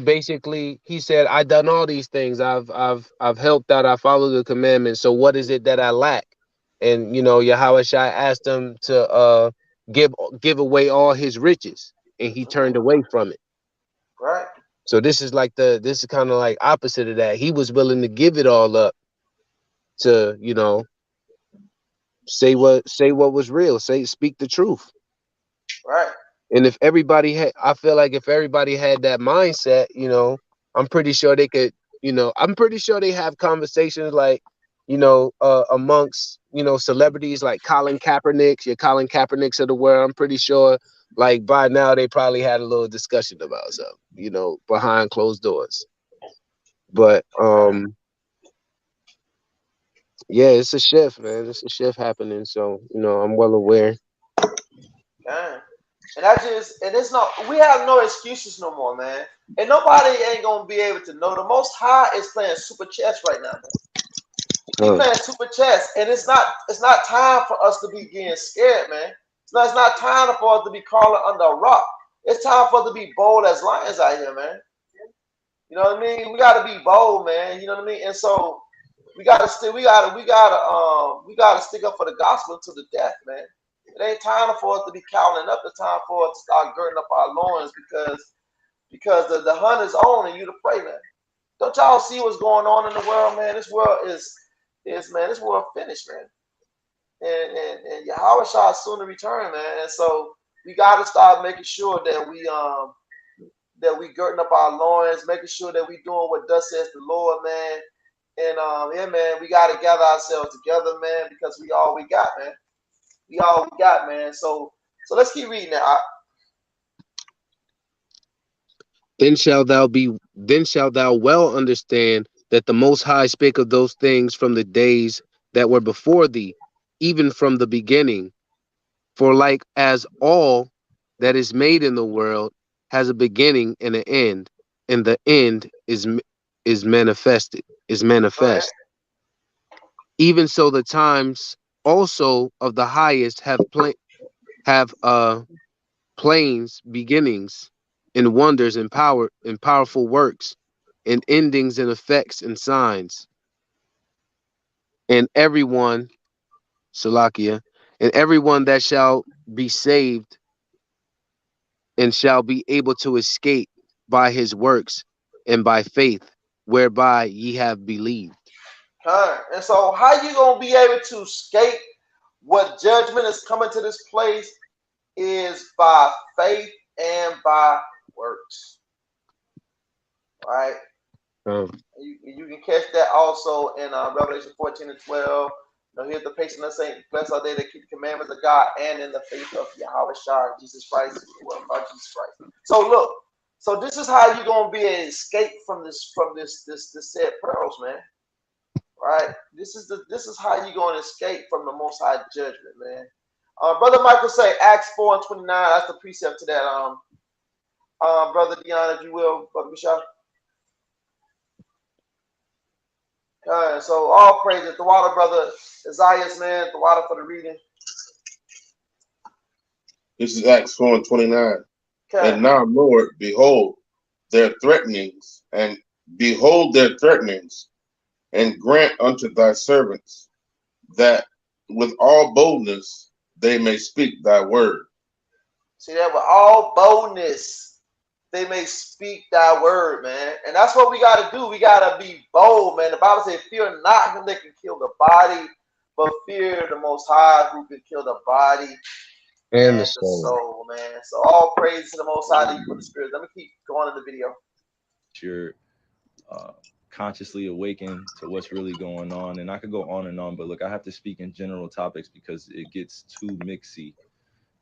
basically he said, I done all these things. I've helped out. I follow the commandments. So what is it that I lack? And Yahweh Shai asked him to give away all his riches, and he turned away from it. Right. So this is kind of like opposite of that. He was willing to give it all up to, say what was real, speak the truth. Right. And if everybody I feel like if everybody had that mindset, I'm pretty sure they could, I'm pretty sure they have conversations like, amongst, celebrities like Colin Kaepernick, your Colin Kaepernicks of the world. I'm pretty sure like by now they probably had a little discussion about something, behind closed doors. But yeah, it's a shift, man. It's a shift happening. So, I'm well aware. Yeah. And it's not, we have no excuses no more, man. And nobody ain't gonna be able to know. The Most High is playing super chess right now, man. He's playing super chess, and it's not time for us to be getting scared, man. It's not time for us to be crawling under a rock. It's time for us to be bold as lions out here, man. You know what I mean? We gotta be bold, man. You know what I mean? And so we gotta stick up for the gospel to the death, man. It ain't time for us to be cowling up. It's time for us to start girding up our loins because the hunt is on and you to pray, man. Don't y'all see what's going on in the world, man? This world is this world finished, man. And Yahweh shall soon to return, man. And so we gotta start making sure that we girding up our loins, making sure that we doing what thus says the Lord, man. And yeah, man, we gotta gather ourselves together, man, because we all we got, man. We all we got, man. So let's keep reading that. Then shalt thou well understand that the Most High spake of those things from the days that were before thee, even from the beginning. For like as all that is made in the world has a beginning and an end, and the end is manifest. Right. Even so, the times also of the highest have plains, beginnings, and wonders, and power, and powerful works, and endings, and effects, and signs. And everyone, Salakia, and everyone that shall be saved and shall be able to escape by his works and by faith, whereby ye have believed. And so how you gonna be able to escape what judgment is coming to this place is by faith and by works, right? You can catch that also in Revelation 14 and 12. Here's the patient of Saint, blessed are they that keep the commandments of God, and in the faith of Yahweh Shai, Jesus Christ, about Jesus Christ. So look, so this is how you're gonna be an escape from this said pearls, man. Right? This is how you're gonna escape from the Most High judgment, man. Brother Michael say Acts 4 and 29. That's the precept to that. Brother Dion, if you will, Brother Bishop. So all praises. The water, brother Isaiah, man. The water for the reading. This is Acts 4 and 29. Okay. And now, Lord, behold their threatenings, and grant unto thy servants that with all boldness they may speak thy word. See that with all boldness, they may speak thy word, man. And that's what we got to do. We got to be bold, man. The Bible says, fear not him that can kill the body, but fear the Most High who can kill the body And the and the soul. soul, man. So all praise to the Most High for the Spirit. Let me keep going in the video. You're consciously awakened to what's really going on. And I could go on and on, but look, I have to speak in general topics because it gets too mixy.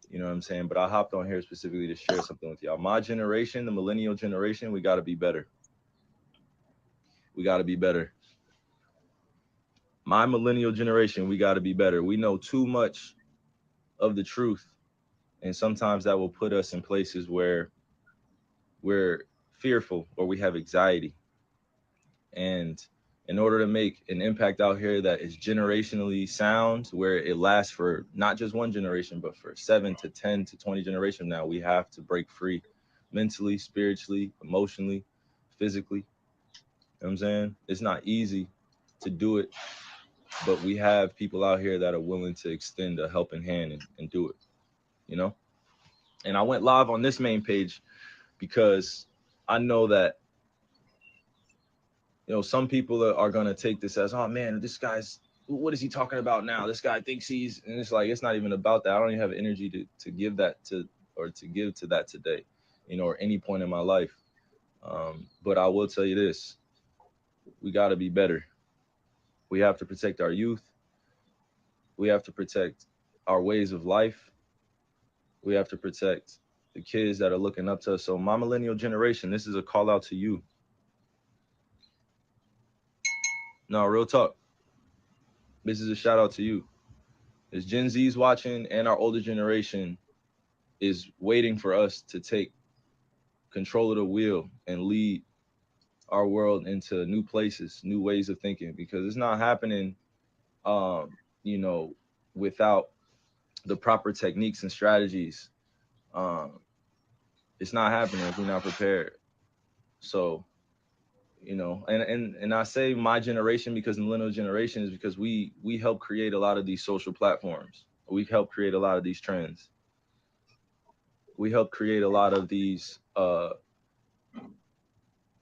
You know what I'm saying? But I hopped on here specifically to share something with y'all. My generation, the millennial generation, we got to be better. We got to be better. My millennial generation, we got to be better. We know too much of the truth. And sometimes that will put us in places where we're fearful or we have anxiety. And in order to make an impact out here that is generationally sound, where it lasts for not just one generation, but for 7 to 10 to 20 generations now, we have to break free mentally, spiritually, emotionally, physically. You know what I'm saying? It's not easy to do it, but we have people out here that are willing to extend a helping hand and do it, you know? And I went live on this main page because I know that, you know, some people are going to take this as, oh man, this guy's, what is he talking about now? This guy thinks he's, and it's like, it's not even about that. I don't even have energy to give that to, or to give to that today, you know, or any point in my life. But I will tell you this, we got to be better. We have to protect our youth. We have to protect our ways of life. We have to protect the kids that are looking up to us. So my millennial generation, this is a call out to you. No, real talk. This is a shout out to you. As Gen Z's watching and our older generation is waiting for us to take control of the wheel and lead our world into new places, new ways of thinking, because it's not happening, you know, without the proper techniques and strategies. It's not happening if we're not prepared. So, you know, and I say my generation because the millennial generation is because we help create a lot of these social platforms. We help create a lot of these trends. We help create a lot of these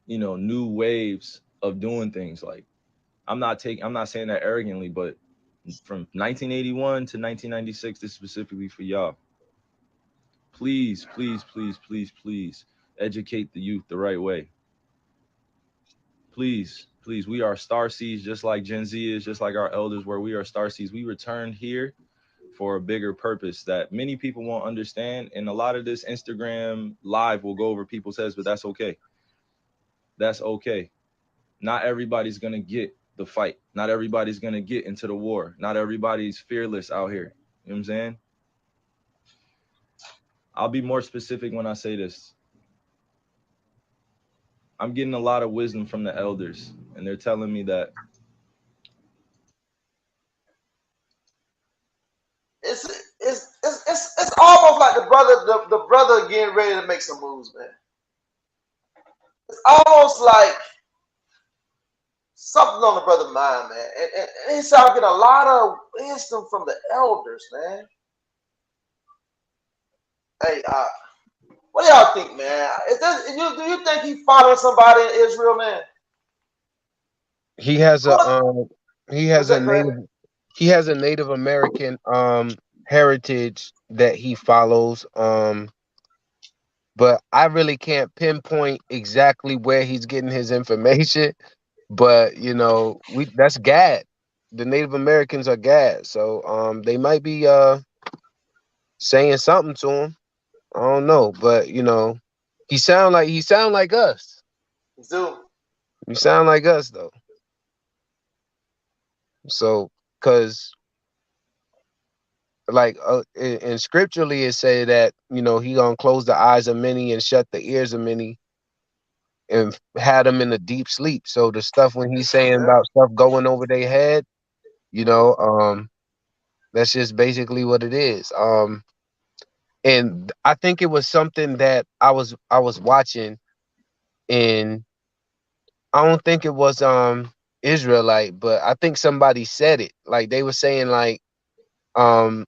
you know, new waves of doing things. Like I'm not saying that arrogantly, but from 1981 to 1996, this is specifically for y'all. Please, please, please, please, please educate the youth the right way. Please, please, we are star seeds, just like Gen Z is, just like our elders were. We are star seeds. We returned here for a bigger purpose that many people won't understand. And a lot of this Instagram live will go over people's heads, but that's okay. That's okay. Not everybody's going to get the fight. Not everybody's going to get into the war. Not everybody's fearless out here. You know what I'm saying? I'll be more specific when I say this. I'm getting a lot of wisdom from the elders, and they're telling me that it's almost like the brother getting ready to make some moves, man. It's almost like something on the brother's mind, man. And he's getting a lot of wisdom from the elders, man. Hey, what do y'all think, man? Do you think he following somebody in Israel, man? He has a Native American heritage that he follows. But I really can't pinpoint exactly where he's getting his information. But you know, that's Gad. The Native Americans are Gad, so they might be saying something to him. I don't know, but you know, he sound like us. Do You sound like us though. So, cause like in scripturally it say that, you know, he gonna close the eyes of many and shut the ears of many and had them in a deep sleep. So the stuff when he's saying about stuff going over their head, you know, that's just basically what it is. And I think it was something that I was watching, and I don't think it was Israelite, but I think somebody said it. Like they were saying like um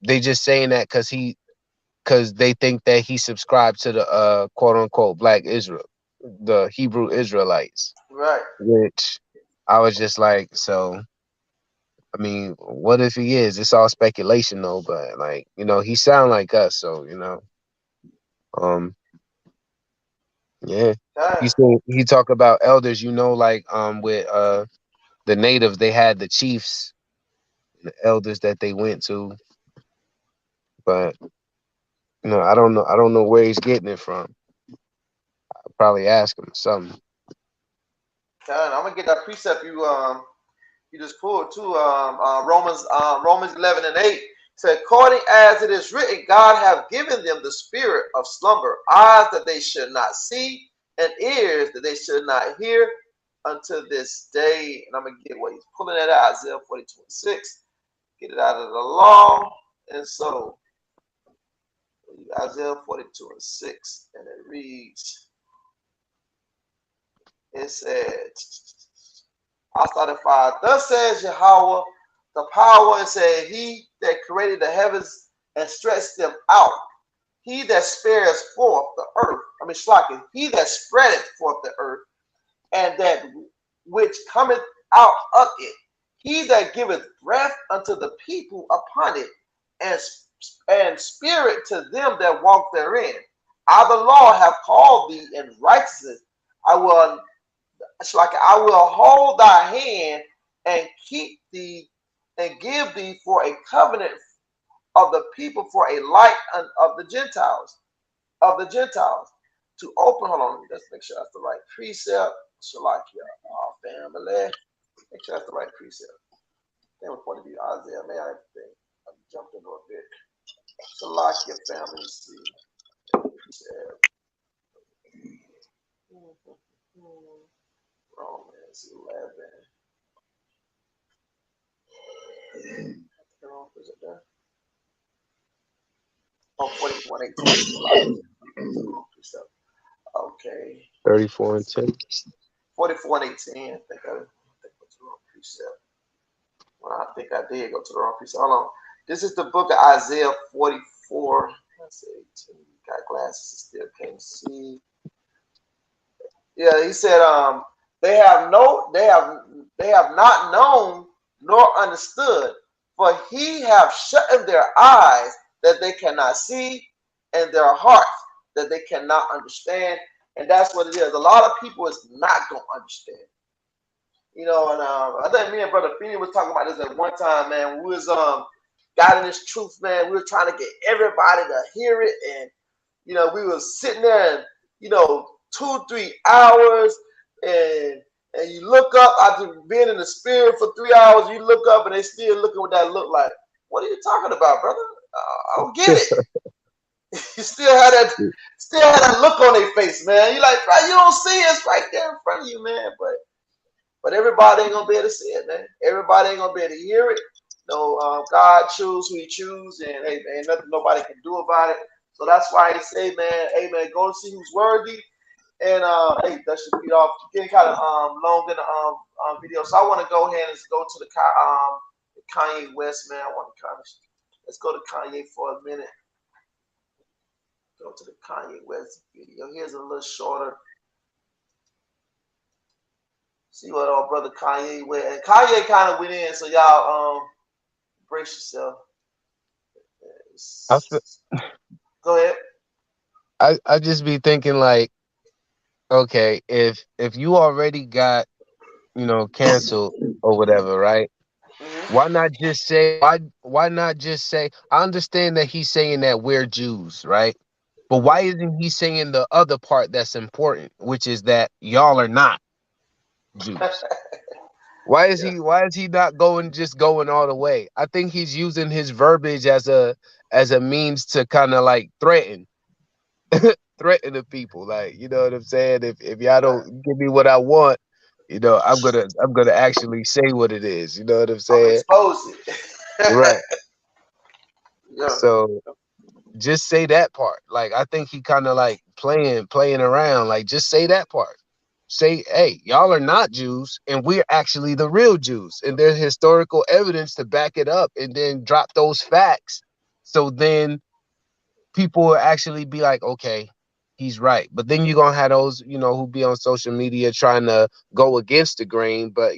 they just saying that because they think that he subscribed to the quote unquote Black Israel, the Hebrew Israelites, Right. which I was just like, so I mean, what if he is? It's all speculation though, but like, he sound like us, so um yeah. Damn. He talk about elders, like with the natives, they had the chiefs, the elders that they went to, but I don't know where he's getting it from. I'll probably ask him something. Damn, I'm gonna get that precept you just pulled too. Romans 11:8 said, according as it is written, God have given them the spirit of slumber, eyes that they should not see, and ears that they should not hear until this day. And I'm gonna get what he's pulling that out, Isaiah 42:6. Get it out of the law. And so Isaiah 42:6, and it reads, it said, I'll start at 5. Thus says Yahweh, the power, and said, he that created the heavens and stretched them out, he that spares forth the earth, he that spreadeth forth the earth, and that which cometh out of it, he that giveth breath unto the people upon it, and spirit to them that walk therein. I, the Lord, have called thee in righteousness. I will hold thy hand and keep thee and give thee for a covenant of the people, for a light of the Gentiles, to open. Hold on, let's make sure that's the right precept. Shalakia, family. Make sure that's the right precept. Then we're going to be Isaiah. Man, I think I jumped into a bit. Shalakia, family. Let's see. Precept. Romans 11. Oh, 41:18. Okay. 34:10. 44:18. I think I went to the wrong precept. Well, I think I did go to the wrong precept. Hold on. This is the book of Isaiah 44. Let's see. Got glasses, still can't see. Yeah, he said, they have not known nor understood, for he have shut their eyes that they cannot see, and their hearts that they cannot understand. And that's what it is. A lot of people is not gonna understand. And I think me and Brother Feeney was talking about this at one time, man. We was got in this truth, man. We were trying to get everybody to hear it, and we was sitting there and 2-3 hours, and you look up after being in the spirit for 3 hours, you look up and they still looking what that look like. What are you talking about, brother? I don't get it. You still had that look on their face, man. You like, bro, you don't see it. It's right there in front of you, man. But everybody ain't gonna be able to see it, man. Everybody ain't gonna be able to hear it. God choose who he choose, and hey, man, nothing nobody can do about it. So that's why I say, man, hey, man, go and see who's worthy. And hey, that should be off. Getting kind of long in the video, so I want to go ahead and go to the Kanye West, man. Let's go to Kanye for a minute. Go to the Kanye West video. Here's a little shorter. See what our brother Kanye went. And Kanye kind of went in, so y'all brace yourself. Go ahead. I just be thinking like, okay, if you already got canceled or whatever, right? Mm-hmm. Why not just say I understand that he's saying that we're Jews, right? But why isn't he saying the other part that's important, which is that y'all are not Jews? Why is he not going all the way? I think he's using his verbiage as a means to kind of like threaten the people. Like, you know what I'm saying? If y'all don't give me what I want, I'm gonna actually say what it is. You know what I'm saying? Expose it. Right. Yeah. So just say that part. Like, I think he kind of like playing around. Like, just say that part. say, hey, y'all are not Jews, and we're actually the real Jews. And there's historical evidence to back it up, and then drop those facts. So then people will actually be like, okay, he's right. But then you're gonna have those, who be on social media trying to go against the grain. But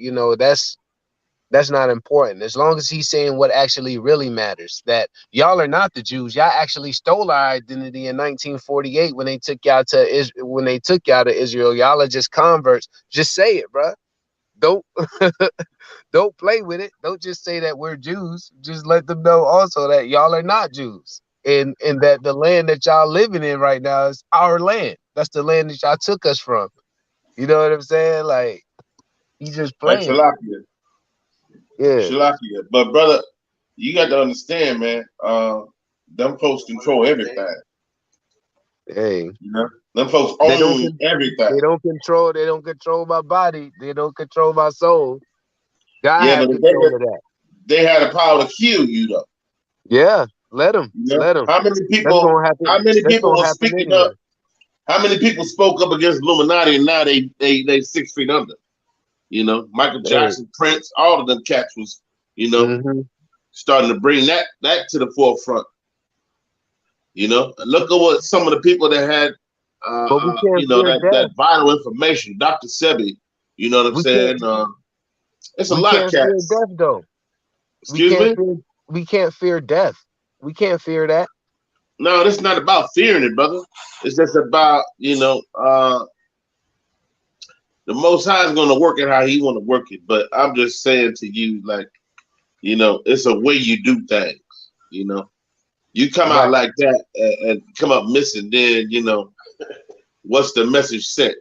that's not important. As long as he's saying what actually really matters, that y'all are not the Jews. Y'all actually stole our identity in 1948 when they took y'all to Israel. Y'all are just converts. Just say it, bro. Don't don't play with it. Don't just say that we're Jews. Just let them know also that y'all are not Jews. And that the land that y'all living in right now is our land. That's the land that y'all took us from. You know what I'm saying? Like, he just Like playing. Shalakia. Yeah. Shalakia. But brother, you got to understand, man. Them folks control everything. Hey. You know, them folks They don't own everything. They don't control my body. They don't control my soul. God Yeah, have but control of that. they had the power to kill you, though. Yeah, let them. You know? Let them. How many That's people? gonna happen. How many That's people gonna are happen speaking anyway. up? How many people spoke up against Illuminati, and now they 6 feet under? You know, Michael Jackson, Prince, all of them cats was, starting to bring that to the forefront. You know, look at what some of the people that had, But we can't fear death. that vital information. Dr. Sebi, you know what I'm saying? It's a We lot of can't fear cats. death, though. Excuse me? We can't fear death. We can't fear that. No, it's not about fearing it, brother. It's just about, the Most High is going to work it how he want to work it. But I'm just saying to you, like, it's a way you do things, You come out like that and come up missing, then, what's the message sent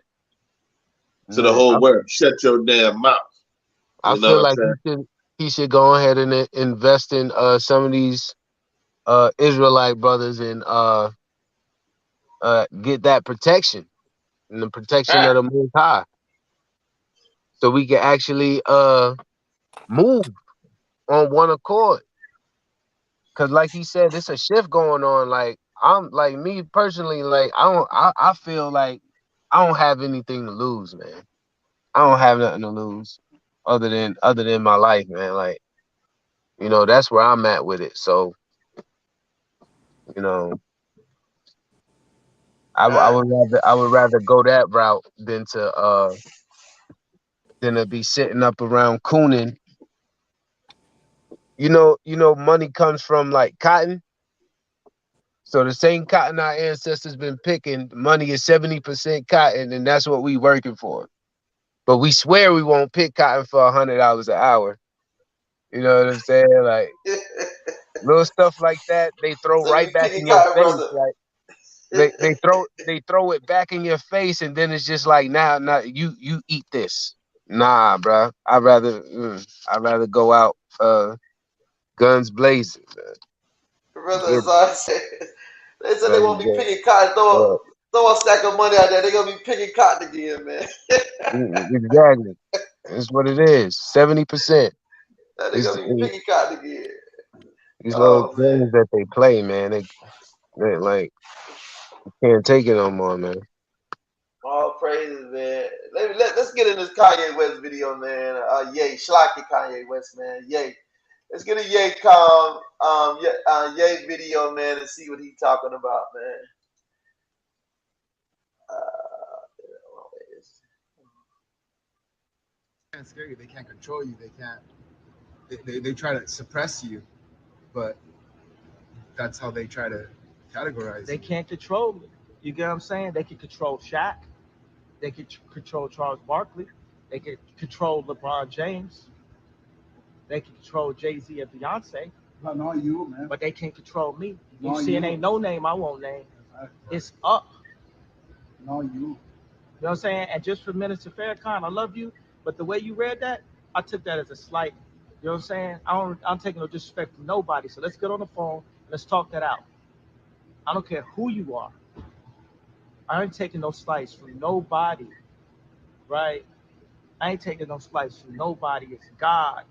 to the whole world? Shut your damn mouth. I feel like he should go ahead and invest in some of these Israelite brothers and get that protection and the protection of the Most High, so we can actually move on one accord. Cause like he said, it's a shift going on. Like, I'm like, me personally, like, I feel like I don't have anything to lose, man. I don't have nothing to lose other than my life, man. Like, that's where I'm at with it. So, I would rather go that route than to be sitting up around cooning. Money comes from like cotton. So the same cotton our ancestors been picking, money is 70% cotton, and that's what we working for. But we swear we won't pick cotton for $100 an hour. You know what I'm saying? Like, little stuff like that, they throw So you right back picking in your cotton, face. brother. Like, they throw it back in your face, and then it's just like, now you eat this. Nah, bro. I'd rather go out guns blazing. Brother Azar said, they said they won't be picking cotton. Throw a stack of money out there. They're gonna be picking cotton again, man. Exactly. That's what it is. 70%. They're gonna be picking cotton again. These little games that they play, man. They like, you can't take it no more, man. All praises, man. Let's get in this Kanye West video, man. Yay, Schlocky Kanye West, man. Yay. Let's get a Yay Yay video, man, and see what he's talking about, man. Can't scare you. They can't control you. They can't. They try to suppress you, but that's how they try to categorize. They can't control me. You get what I'm saying? They can control Shaq. They can control Charles Barkley. They can control LeBron James. They can control Jay-Z and Beyonce. But not you, man. But they can't control me. You Not see, it you. ain't no name I won't name. It's up. Not you. You know what I'm saying? And just for Minister Farrakhan, I love you, but the way you read that, I took that as a slight. You know what I'm saying? I'm taking no disrespect from nobody. So let's get on the phone and let's talk that out. I don't care who you are. I ain't taking no slice from nobody, right? I ain't taking no slice from nobody. It's God.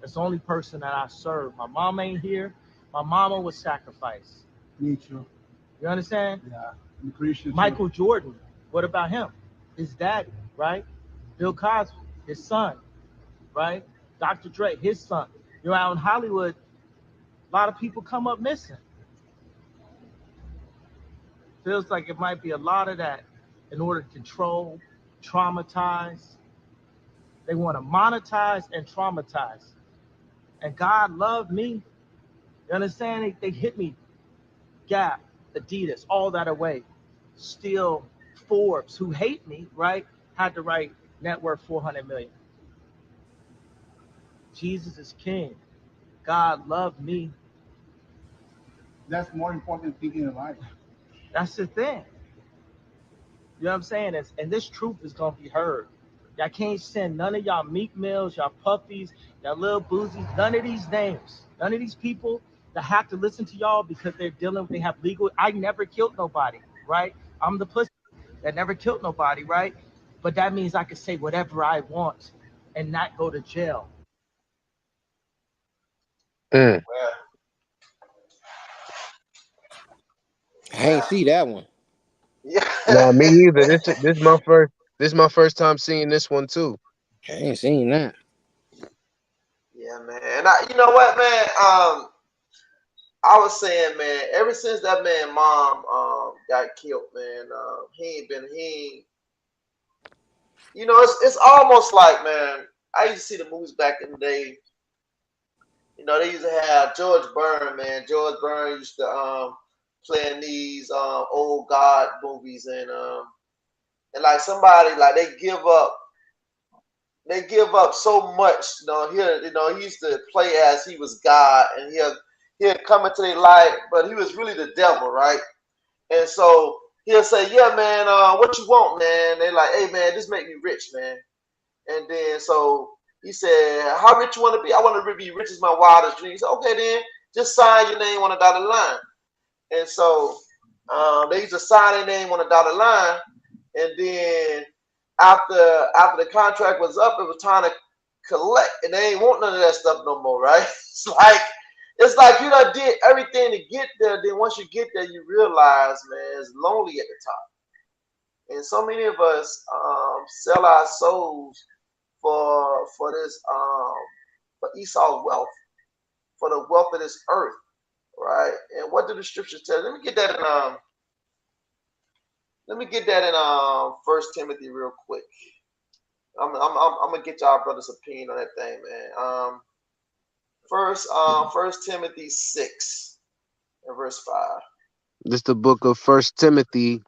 That's the only person that I serve. My mom ain't here. My mama was sacrificed. Me too. You understand? Yeah. I'm Christian. Michael Jordan. What about him? His daddy. right? Bill Cosby, his son, right? Dr. Dre, his son. You know, out in Hollywood, a lot of people come up missing. Feels like it might be a lot of that in order to control, traumatize. They want to monetize and traumatize. And God loved me. You understand? They hit me, Gap, Adidas, all that away. Still, Forbes, who hate me, right, had to write net worth 400 million. Jesus is king. God loved me. That's more important than thinking of life. That's the thing. You know what I'm saying? And this truth is going to be heard. Y'all can't send none of y'all Meek Mills, y'all Puppies, y'all Lil Boozy, none of these names, none of these people that have to listen to y'all because they have legal. I never killed nobody, right? I'm the pussy that never killed nobody, right? But that means I can say whatever I want and not go to jail. Mm. I ain't see that one. Yeah. No, me either. This my first time seeing this one too. I ain't seen that. Yeah, man. And you know what, man? I was saying, man, ever since that man mom got killed, man, you know, it's almost like, man, I used to see the movies back in the day. You know, they used to have George Byrne, man. George Byrne used to play in these old God movies, and like somebody, like they give up so much. He used to play as he was God, and he'll come into their life, but he was really the devil, right? And so he'll say, "Yeah, man, what you want, man?" They're like, "Hey, man, just make me rich, man." And then so he said, "How rich you want to be?" "I want to be rich as my wildest dreams." He said, "Okay, then just sign your name on a dotted line." And so they used to sign their name on a dotted line, and then after the contract was up, it was time to collect, and they ain't want none of that stuff no more, right? It's like you done did everything to get there. Then once you get there, you realize, man, it's lonely at the top. And so many of us sell our souls for this for Esau's wealth, for the wealth of this earth, right? And what do the scriptures tell? Let me get that in 1 Timothy real quick. I'm gonna get y'all brothers' opinion on that thing, man. First Timothy 6 and verse 5. This is the book of 1 Timothy,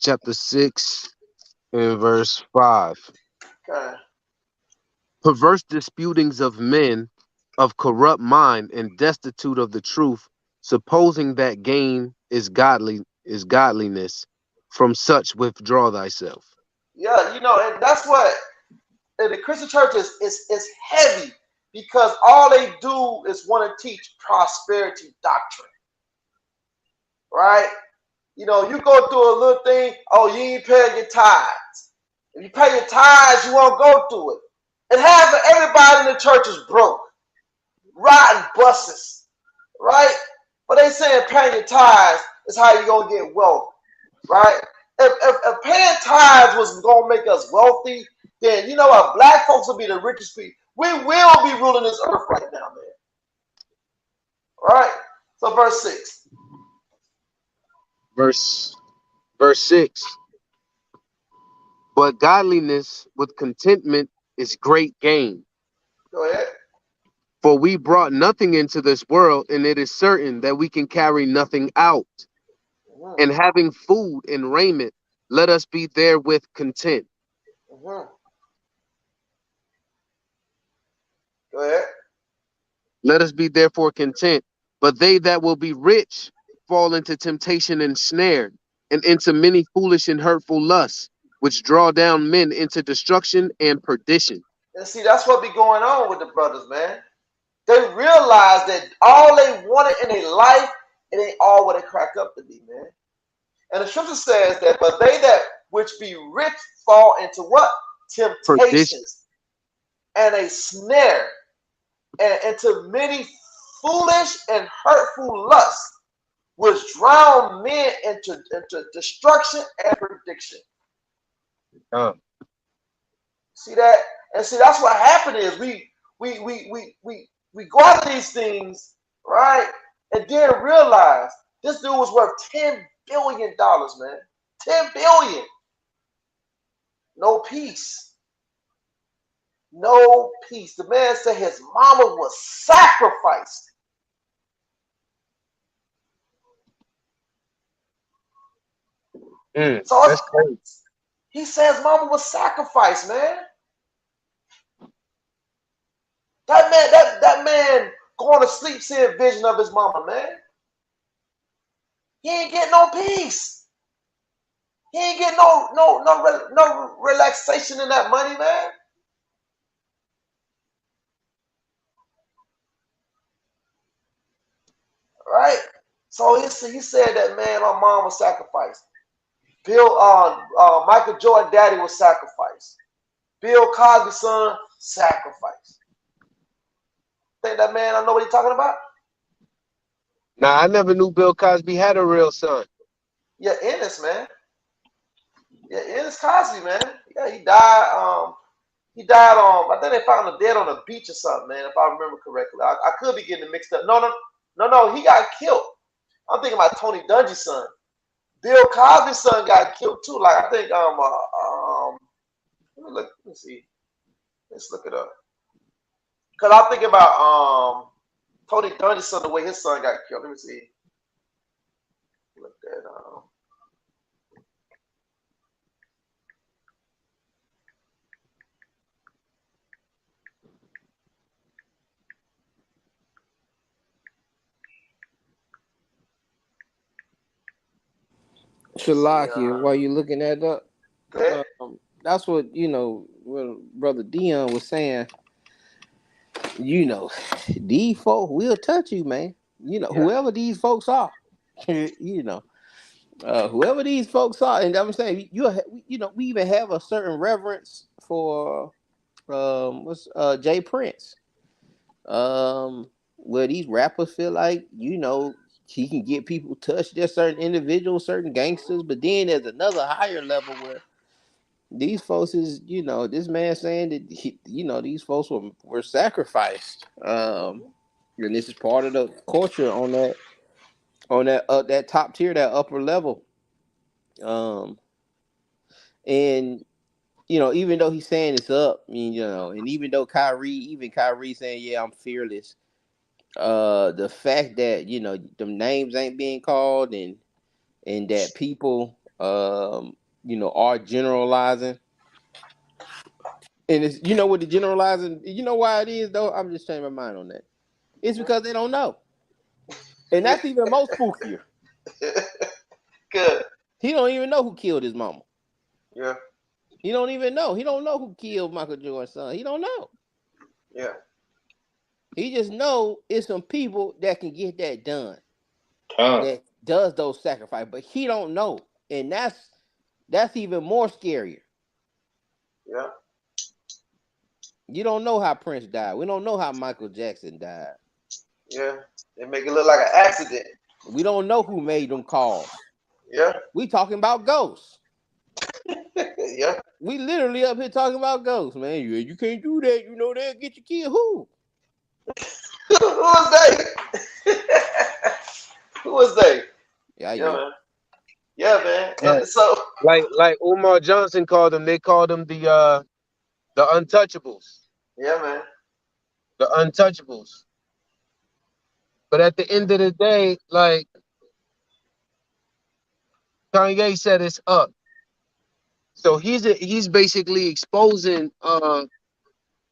chapter 6 and verse 5. Okay. Perverse disputings of men of corrupt mind and destitute of the truth, supposing that gain is godliness. From such withdraw thyself. Yeah, you know, and that's what the Christian church is heavy, because all they do is want to teach prosperity doctrine, right? You know, you go through a little thing, oh, you ain't paying your tithes. If you pay your tithes, you won't go through it. And half of everybody in the church is broke, riding buses, right? But they saying paying your tithes is how you're going to get wealth, right? If paying tithes was going to make us wealthy, then you know what? Black folks will be the richest people. We will be ruling this earth right now, man. All right? So verse 6. Verse 6. But godliness with contentment is great gain. Go ahead. For we brought nothing into this world, and it is certain that we can carry nothing out. Mm-hmm. And having food and raiment, let us be therewith content. Mm-hmm. Go ahead. Let us be therefore content. But they that will be rich fall into temptation and snare, and into many foolish and hurtful lusts, which draw down men into destruction and perdition. And see, that's what be going on with the brothers, man. They realize that all they wanted in their life, it ain't all what it crack up to be, man. And the scripture says that, but they that which be rich fall into what? Perdition. Temptations and a snare, and into many foolish and hurtful lusts, which drown men into destruction and perdition. See that? And see, that's what happened is we go after these things, right? And then realize this dude was worth $10 billion, man. $10 billion. No peace. No peace. The man said his mama was sacrificed. So That's crazy. he says mama was sacrificed, man. That man going to sleep seeing vision of his mama, man. He ain't getting no peace. He ain't getting no relaxation in that money, man. Right? So he said that, man, my mom was sacrificed. Michael Jordan daddy was sacrificed. Bill Cosby's son sacrificed. Think that man I know what he's talking about? Nah, I never knew Bill Cosby had a real son. Yeah, Ennis, man. Yeah, Ennis Cosby, man. Yeah, he died. He died on. I think they found him dead on a beach or something, man. If I remember correctly, I could be getting it mixed up. No. He got killed. I'm thinking about Tony Dungy's son. Bill Cosby's son got killed too. Like I think let me see. Let's look it up. Cause I'm thinking about Tony Dungy's son, the way his son got killed. Let me see. Look at Shalakia, while you looking that up, okay. that's what what Brother Dion was saying. These folks will touch you, man. Whoever these folks are, whoever these folks are, and I'm saying we even have a certain reverence for Jay Prince, where these rappers feel like he can get people touched. There's certain individuals, certain gangsters, but then there's another higher level where these folks is, this man saying that these folks were sacrificed, and this is part of the culture on that top tier, that upper level, and even though he's saying it's up, and even though Kyrie saying, yeah, I'm fearless, the fact that them names ain't being called and that people are generalizing. And it's what the generalizing, why it is though? I'm just changing my mind on that. It's because they don't know. And that's even more spookier. Good. He don't even know who killed his mama. Yeah. He don't even know. He don't know who killed Michael Jordan's son. He don't know. Yeah. He just know it's some people that can get that done. That does those sacrifices, but he don't know. And that's even more scarier. Yeah. You don't know how Prince died. We don't know how Michael Jackson died. Yeah. They make it look like an accident. We don't know who made them calls. Yeah. We talking about ghosts. Yeah. We literally up here talking about ghosts, man. You can't do that. They'll get you killed. Who? Who was they? Who was they? Yeah, man. Yeah, man. Right. And so like Umar Johnson called them. They called them the untouchables. yeah, man. The untouchables. But at the end of the day, like Kanye said, it's up. So he's basically exposing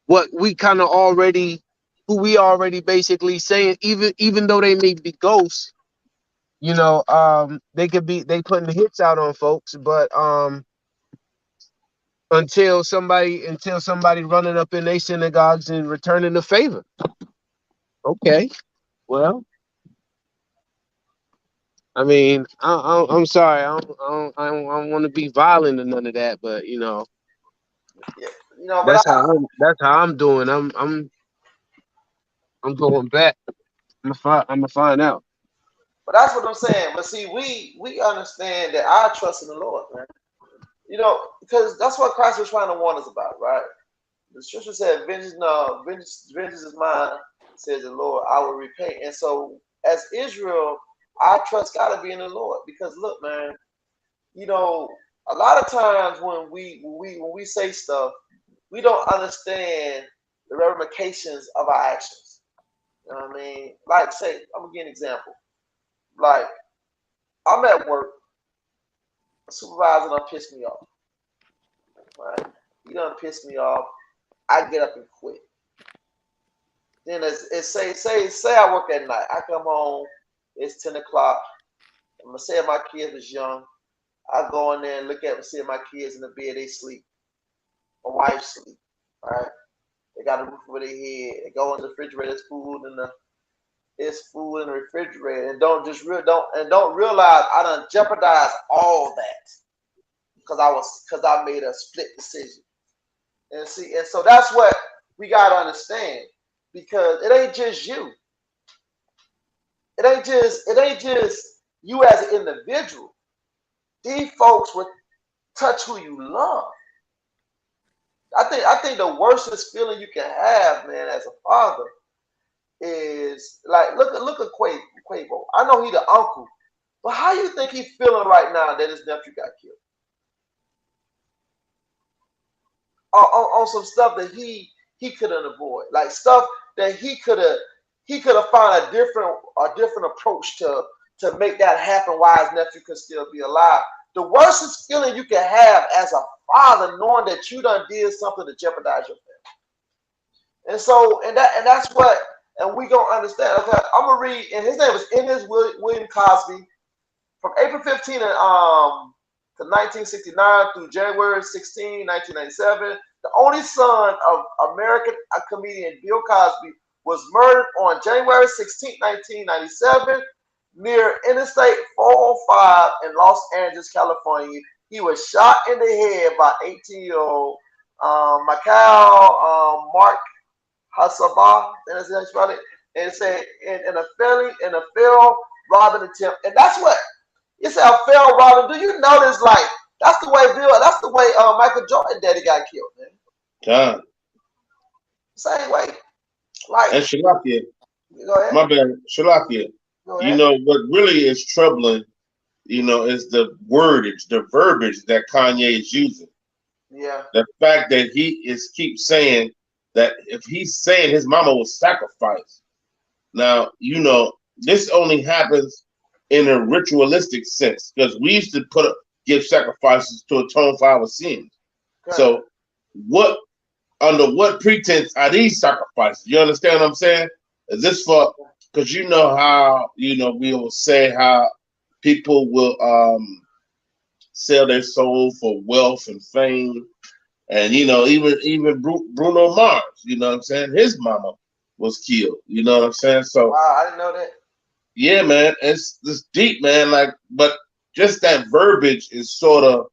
what we kind of already, who we already basically saying, even though they may be ghosts, they putting hits out on folks, but until somebody running up in their synagogues and returning the favor. Okay, well, I mean, I'm sorry, I don't want to be violent or none of that, but Yeah. that's how I'm doing. I'm going back. I'm gonna find out. But that's what I'm saying. But see, we understand that our trust in the Lord, man. Because that's what Christ was trying to warn us about, right? The scripture said, "Vengeance, no, vengeance is mine," says the Lord. I will repay. And so, as Israel, our trust got to be in the Lord. Because look, man, you know, a lot of times when we say stuff, we don't understand the ramifications of our actions. You know what I mean? Like, say, I'm gonna give an example. Like, I'm at work, a supervisor done pissed me off. Right? He done pissed me off. I get up and quit. Then it's say I work at night. I come home, it's 10 o'clock. I'm gonna say my kids was young. I go in there and look at them, see my kids in the bed, they sleep. My wife sleep. All right. They got a roof over their head. They go in the refrigerator, it's food in the refrigerator. And don't realize I done jeopardized all that because I made a split decision. And so that's what we gotta understand. Because it ain't just you. It ain't just you as an individual. These folks would touch who you love. I think the worstest feeling you can have, man, as a father, is like look at Quavo. I know he the uncle, but how you think he's feeling right now that his nephew got killed? On some stuff that he couldn't avoid, like stuff that he could have found a different approach to make that happen while his nephew could still be alive. The worstest feeling you can have as a father, knowing that you done did something to jeopardize your family. And that's what, and we gonna understand. Okay, I'm gonna read, and his name is Ennis William Cosby, from April 15 to 1969 through January 16, 1997. The only son of American comedian Bill Cosby was murdered on January 16, 1997, near Interstate 405 in Los Angeles, California. He was shot in the head by 18-year-old Michael Mark Hasabah, and it said in a failed robbing attempt, and that's what it's a failed robbing. Do you notice, like, that's the way Michael Jordan daddy got killed, man. John. Same way. Like, And Shalakia, go ahead. my bad, Shalakia. You know what really is troubling, is the wordage, the verbiage that Kanye is using. Yeah. The fact that he keeps saying that if he's saying his mama was sacrificed. Now, this only happens in a ritualistic sense, because we used to give sacrifices to atone for our sins. Okay. So under what pretense are these sacrifices? You understand what I'm saying? Is this for, because you know how, we will say how people will sell their soul for wealth and fame. And, even Bruno Mars, you know what I'm saying? His mama was killed, you know what I'm saying? So, wow, I didn't know that. Yeah, man, it's deep, man. Like, but just that verbiage is sort of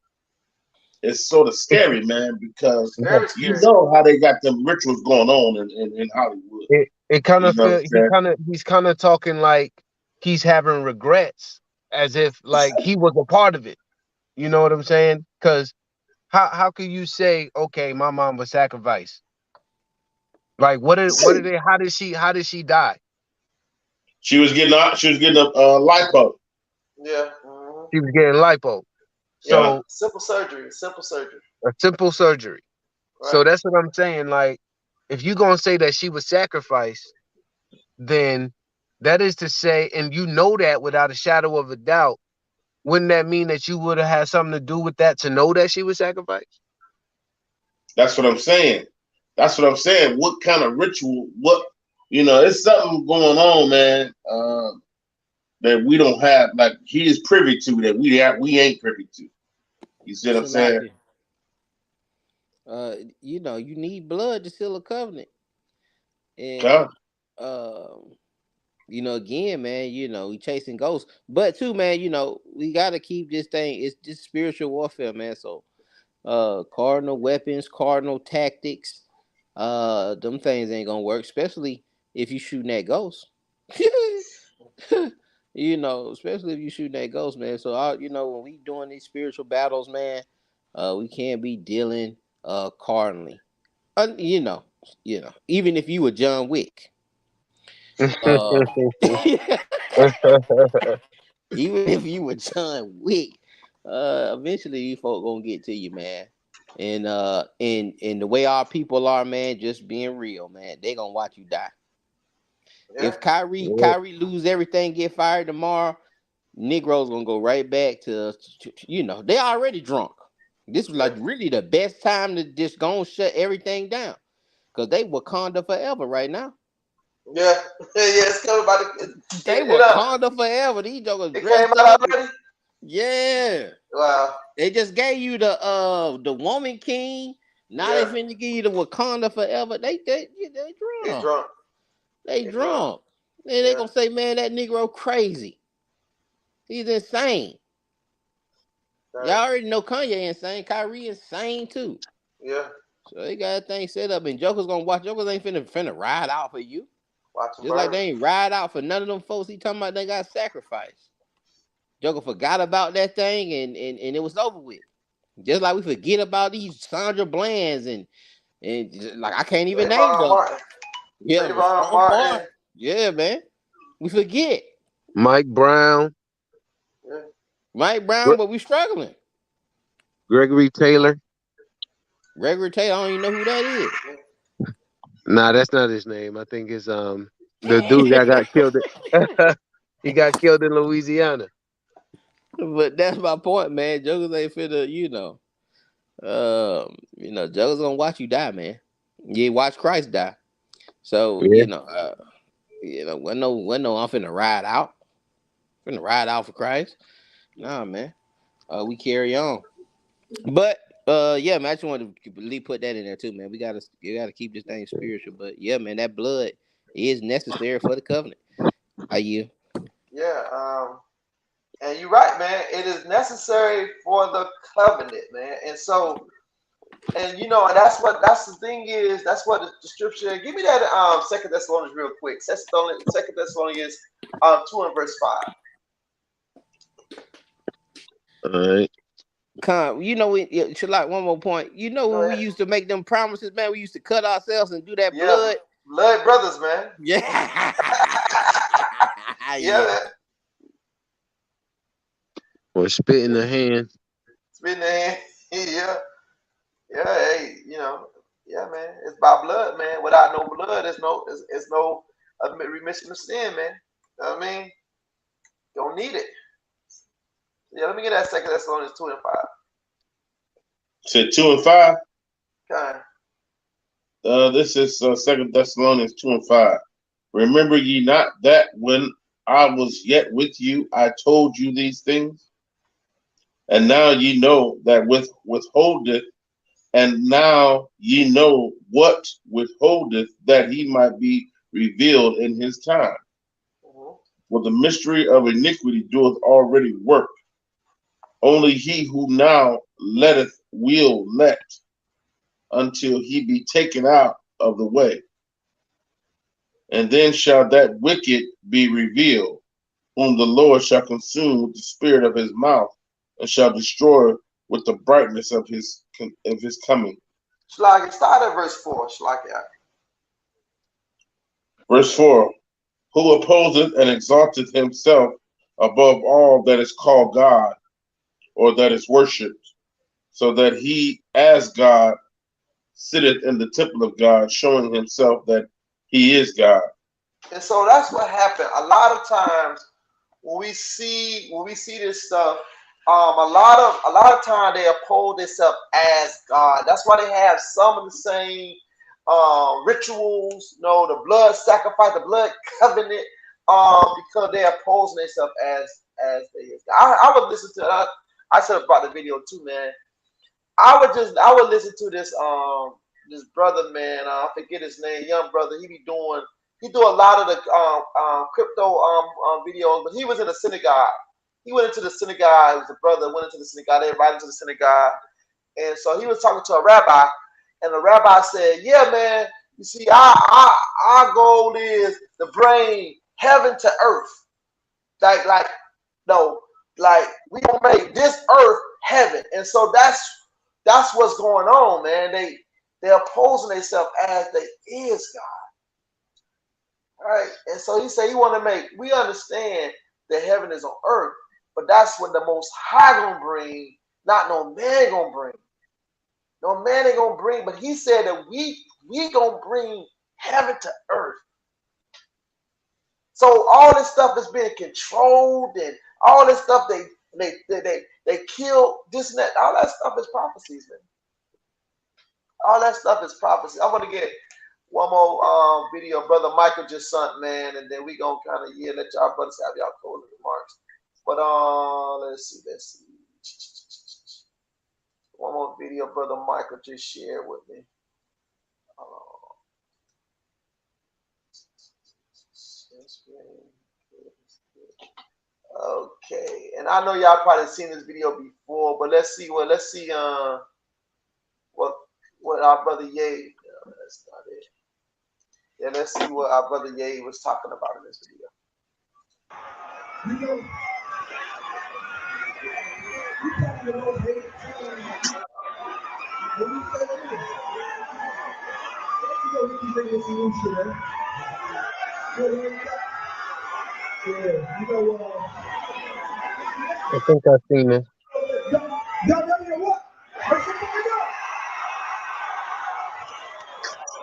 scary, man, because you know how they got them rituals going on in Hollywood. It kind of he's kind of talking like he's having regrets, as if like he was a part of it. You know what I'm saying? Because how can you say, okay, my mom was sacrificed? Like, how did she die? She was getting a lipo. Yeah. Mm-hmm. She was getting lipo. So simple surgery. A simple surgery. Right. So that's what I'm saying. Like, if you're gonna say that she was sacrificed, then that is to say, and you know that without a shadow of a doubt, wouldn't that mean that you would have had something to do with that to know that she was sacrificed? That's what I'm saying. What kind of ritual? It's something going on, man, that we don't have. Like, he is privy to that we ain't privy to. You see what I'm saying? You need blood to seal a covenant. And again, man, we chasing ghosts. But too, man, we gotta keep this thing. It's just spiritual warfare, man. So cardinal weapons, cardinal tactics, them things ain't gonna work, especially if you shooting that ghost. Especially if you shooting that ghost, man. So when we doing these spiritual battles, man, we can't be dealing cardinally. You know, even if you were John Wick, even if you were John Wick, eventually these folk gonna get to you, man. And the way our people are, man, just being real, man, they gonna watch you die. Yeah. If Kyrie lose everything, get fired tomorrow, Negroes gonna go right back to they already drunk. This was like really the best time to just go and shut everything down, because they Wakanda forever right now. Yeah, it's coming by they Wakanda forever. These jokers it came out already. Yeah. Wow. They just gave you the Woman King. Now they finna give you the Wakanda forever. They drunk. They drunk. And they gonna say, man, that Negro crazy. He's insane. Y'all already know Kanye insane. Kyrie insane too. Yeah. So they got that thing set up, and Joker's gonna watch. Jokers ain't finna ride out for you. Just like they ain't ride out for none of them folks. He talking about they got sacrificed. Joker forgot about that thing, and it was over with. Just like we forget about these Sandra Bland's and like I can't even name them. Yeah, Martin. Yeah, man. We forget. Mike Brown. Yeah. Mike Brown, but we struggling. Gregory Taylor. Gregory Taylor, I don't even know who that is. Nah, that's not his name. I think it's the dude that got killed. He got killed in Louisiana. But that's my point, man. Jokers ain't finna, Jokers gonna watch you die, man. You watch Christ die. So, wasn't no I'm finna ride out. Finna ride out for Christ. Nah, man. We carry on. But yeah, man, I just wanted to put that in there too, man. We gotta keep this thing spiritual. But yeah, man, that blood is necessary for the covenant. Are you? Yeah, and you're right, man. It is necessary for the covenant, man. And so, and that's the thing is, that's what the scripture. Give me that 2 Thessalonians real quick. 2 Thessalonians 2 and verse 5. All right. Like one more point. When we used to make them promises, man, we used to cut ourselves and do that blood brothers, man. Yeah. Yeah. Or spit in the hand. Spit in the hand. Yeah. Hey, yeah, man. It's by blood, man. Without no blood, it's no remission of sin, man. You know what I mean? Don't need it. Yeah, let me get that 2 Thessalonians 2 and 5. Said 2 and 5. Okay. This is 2 Thessalonians 2 and 5. Remember ye not that when I was yet with you, I told you these things? And now ye know that withholdeth, and now ye know what withholdeth, that he might be revealed in his time. For the mystery of iniquity doeth already work. Only he who now letteth will let, until he be taken out of the way. And then shall that wicked be revealed, whom the Lord shall consume with the spirit of his mouth, and shall destroy with the brightness of his coming. Shlag, start at verse 4. Shlag. Verse 4. Who opposeth and exalteth himself above all that is called God, or that is worshipped, so that he as God sitteth in the temple of God, showing himself that he is God. And so that's what happened. A lot of times when we see this stuff, a lot of time they oppose themselves as God. That's why they have some of the same rituals, the blood sacrifice, the blood covenant, because they're opposing themselves as they is. I would listen to I should have brought the video too, man. I would listen to this brother, man. I forget his name, young brother. He do a lot of the crypto videos, but he was in a synagogue. He went into the synagogue. It was a brother went into the synagogue. They invited him to the synagogue, and so he was talking to a rabbi, and the rabbi said, "Yeah, man. You see, our goal is to bring heaven to earth. Like we gonna make this earth heaven." And so that's what's going on, man. They're opposing themselves as they is God. All right. And so he said he want to make, we understand that heaven is on earth, but that's what the Most High gonna bring, not no man gonna bring. No man ain't gonna bring, but he said that we gonna bring heaven to earth. So all this stuff is being controlled, and all this stuff they kill this and that. All that stuff is prophecies, man. All that stuff is prophecy. I want to get one more video Brother Michael just sent, man, and then we gonna kind of let y'all brothers have y'all closing remarks. But let's see. One more video Brother Michael just shared with me. Okay, and I know y'all probably seen this video before, but let's see what our brother Ye. That's not it. Yeah, let's see what our brother Ye was talking about in this video. You know, you talking about hate when you say this, you know, we can bring a solution, right? Yeah, you know, I think I've seen this. y'all know what? Let's get it up.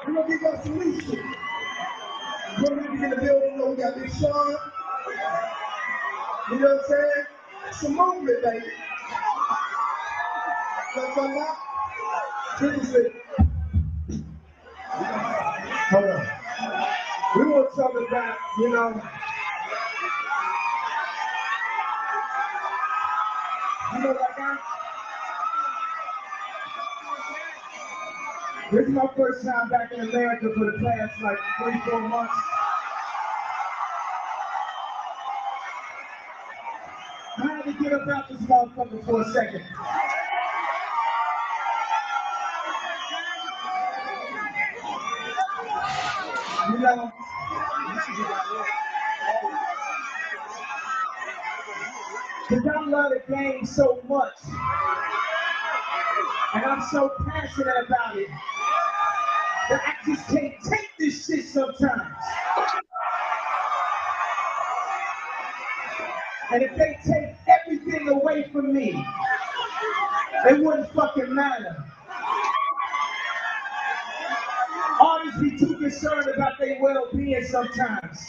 We're gonna give us a solution. We're gonna be in the building, you know, we got Big Sean. You know what I'm saying? It's a movement, baby. Let's go now. Seriously. Hold on. We want to talk about, you know, that guy? This is my first time back in America for the past like 3-4 months. I had to get up out this motherfucker for a second. You know, because I love the game so much, and I'm so passionate about it, that I just can't take this shit sometimes. And if they take everything away from me, it wouldn't fucking matter. Artists be too concerned about their well-being sometimes.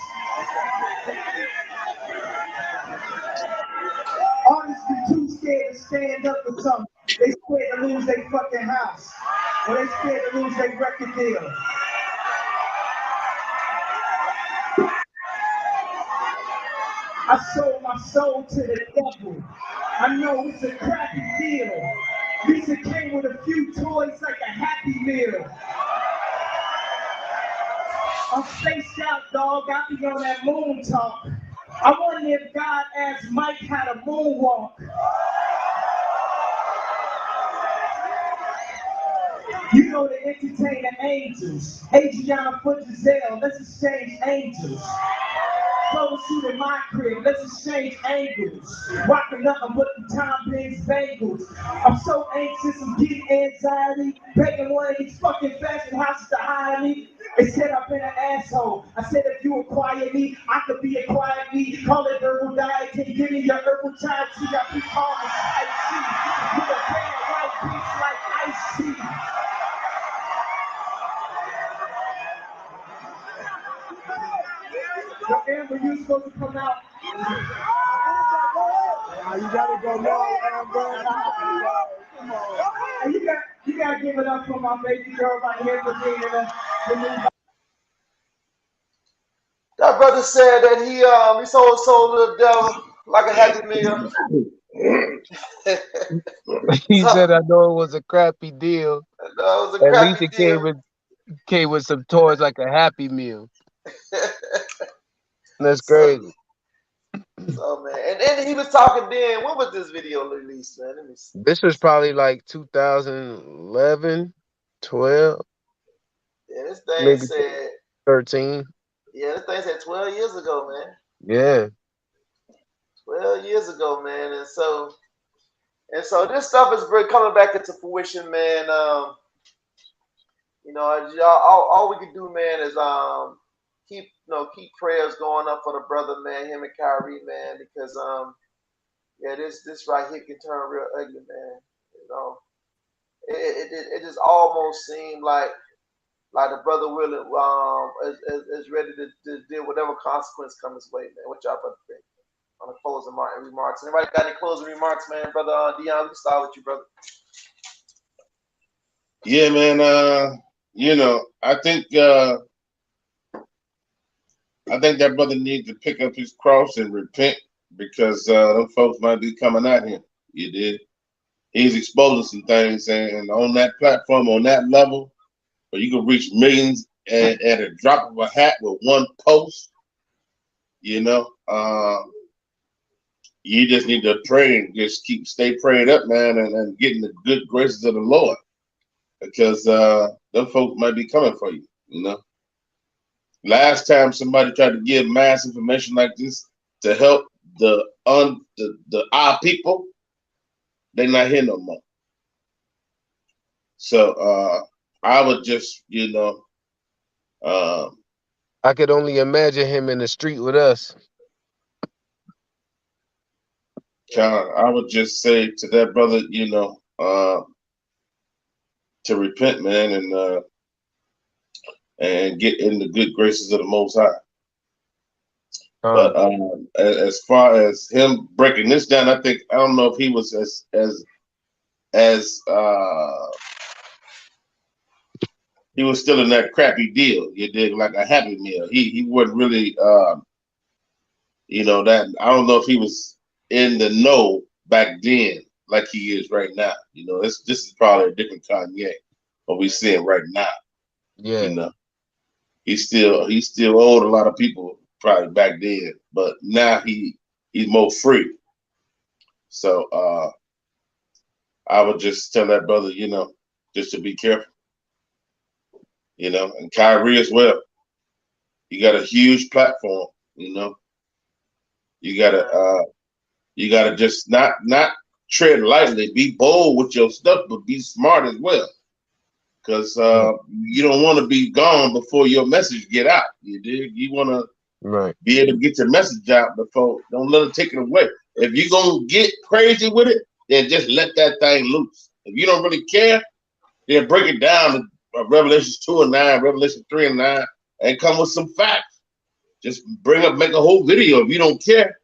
Artists be too scared to stand up for something. They scared to lose their fucking house. Or they scared to lose their record deal. I sold my soul to the devil. I know it's a crappy deal. Lisa came with a few toys like a Happy Meal. I'm spaced out, dog. I be on that moon talk. I wonder if God asked Mike how to moonwalk. You know the entertainer angels. Adriana for Giselle, let's exchange angels. Photo shoot in my crib, let's exchange angles. Rocking nothing but the Tom Pigs bangles. I'm so anxious, I'm getting anxiety. Begging one of these fucking fashion houses to hire me. They said I've been an asshole. I said if you acquire me, I could be a quiet me. Call it herbal diet, can you give me your herbal time? See, I be calling it spicy. With a bad white piece like ice tea. Yo, Amber, you supposed to come out. You gotta go now, Amber. Come on. You gotta give it up for my baby girl right here for being the new. That brother said that he sold the devil like a Happy Meal. He said, "I know it was a crappy deal. No, it was a At crappy least it deal. came with some toys like a Happy Meal." That's crazy. So man, and then he was talking then. When was this video released, man? Let me see. This was probably like 2011, 12. Yeah, this thing Maybe said 13. Yeah, this thing said 12 years ago, man. Yeah. 12 years ago, man. And so this stuff is coming back into fruition, man. You know, all we can do, man, is keep prayers going up for the brother, man, him and Kyrie, man, because yeah, this right here can turn real ugly, man. You know, it just almost seemed like the brother Will is ready to deal whatever consequence comes his way, man. What y'all brother think on the closing remarks? Anybody got any closing remarks, man? Brother Dion, we can start with you, brother. Yeah, man. You know, I think that brother needs to pick up his cross and repent because them folks might be coming at him. You did. He's exposing some things, and on that platform, on that level, where you can reach millions at a drop of a hat with one post. You know, you just need to pray and just stay prayed up, man, and get in the good graces of the Lord, because them folks might be coming for you. You know, last time somebody tried to give mass information like this to help the our people, they're not here no more. So I would just, I could only imagine him in the street with us. I would just say to that brother, to repent, man, and get in the good graces of the Most High. But as far as him breaking this down, I don't know if he was as he was still in that crappy deal. You did like a Happy Meal. He wasn't really that. I don't know if he was in the know back then like he is right now. You know, this is probably a different Kanye what we seeing right now. Yeah. You know, he still owed a lot of people probably back then, but now he's more free. So I would just tell that brother, just to be careful. And Kyrie as well. You got a huge platform, You gotta just not tread lightly, be bold with your stuff, but be smart as well. Because you don't want to be gone before your message get out. You dig? You want to be able to get your message out before. Don't let it take it away. If you're gonna get crazy with it, then just let that thing loose. If you don't really care, then break it down to Revelation 2:9, Revelation 3:9, and come with some facts. Just make a whole video if you don't care.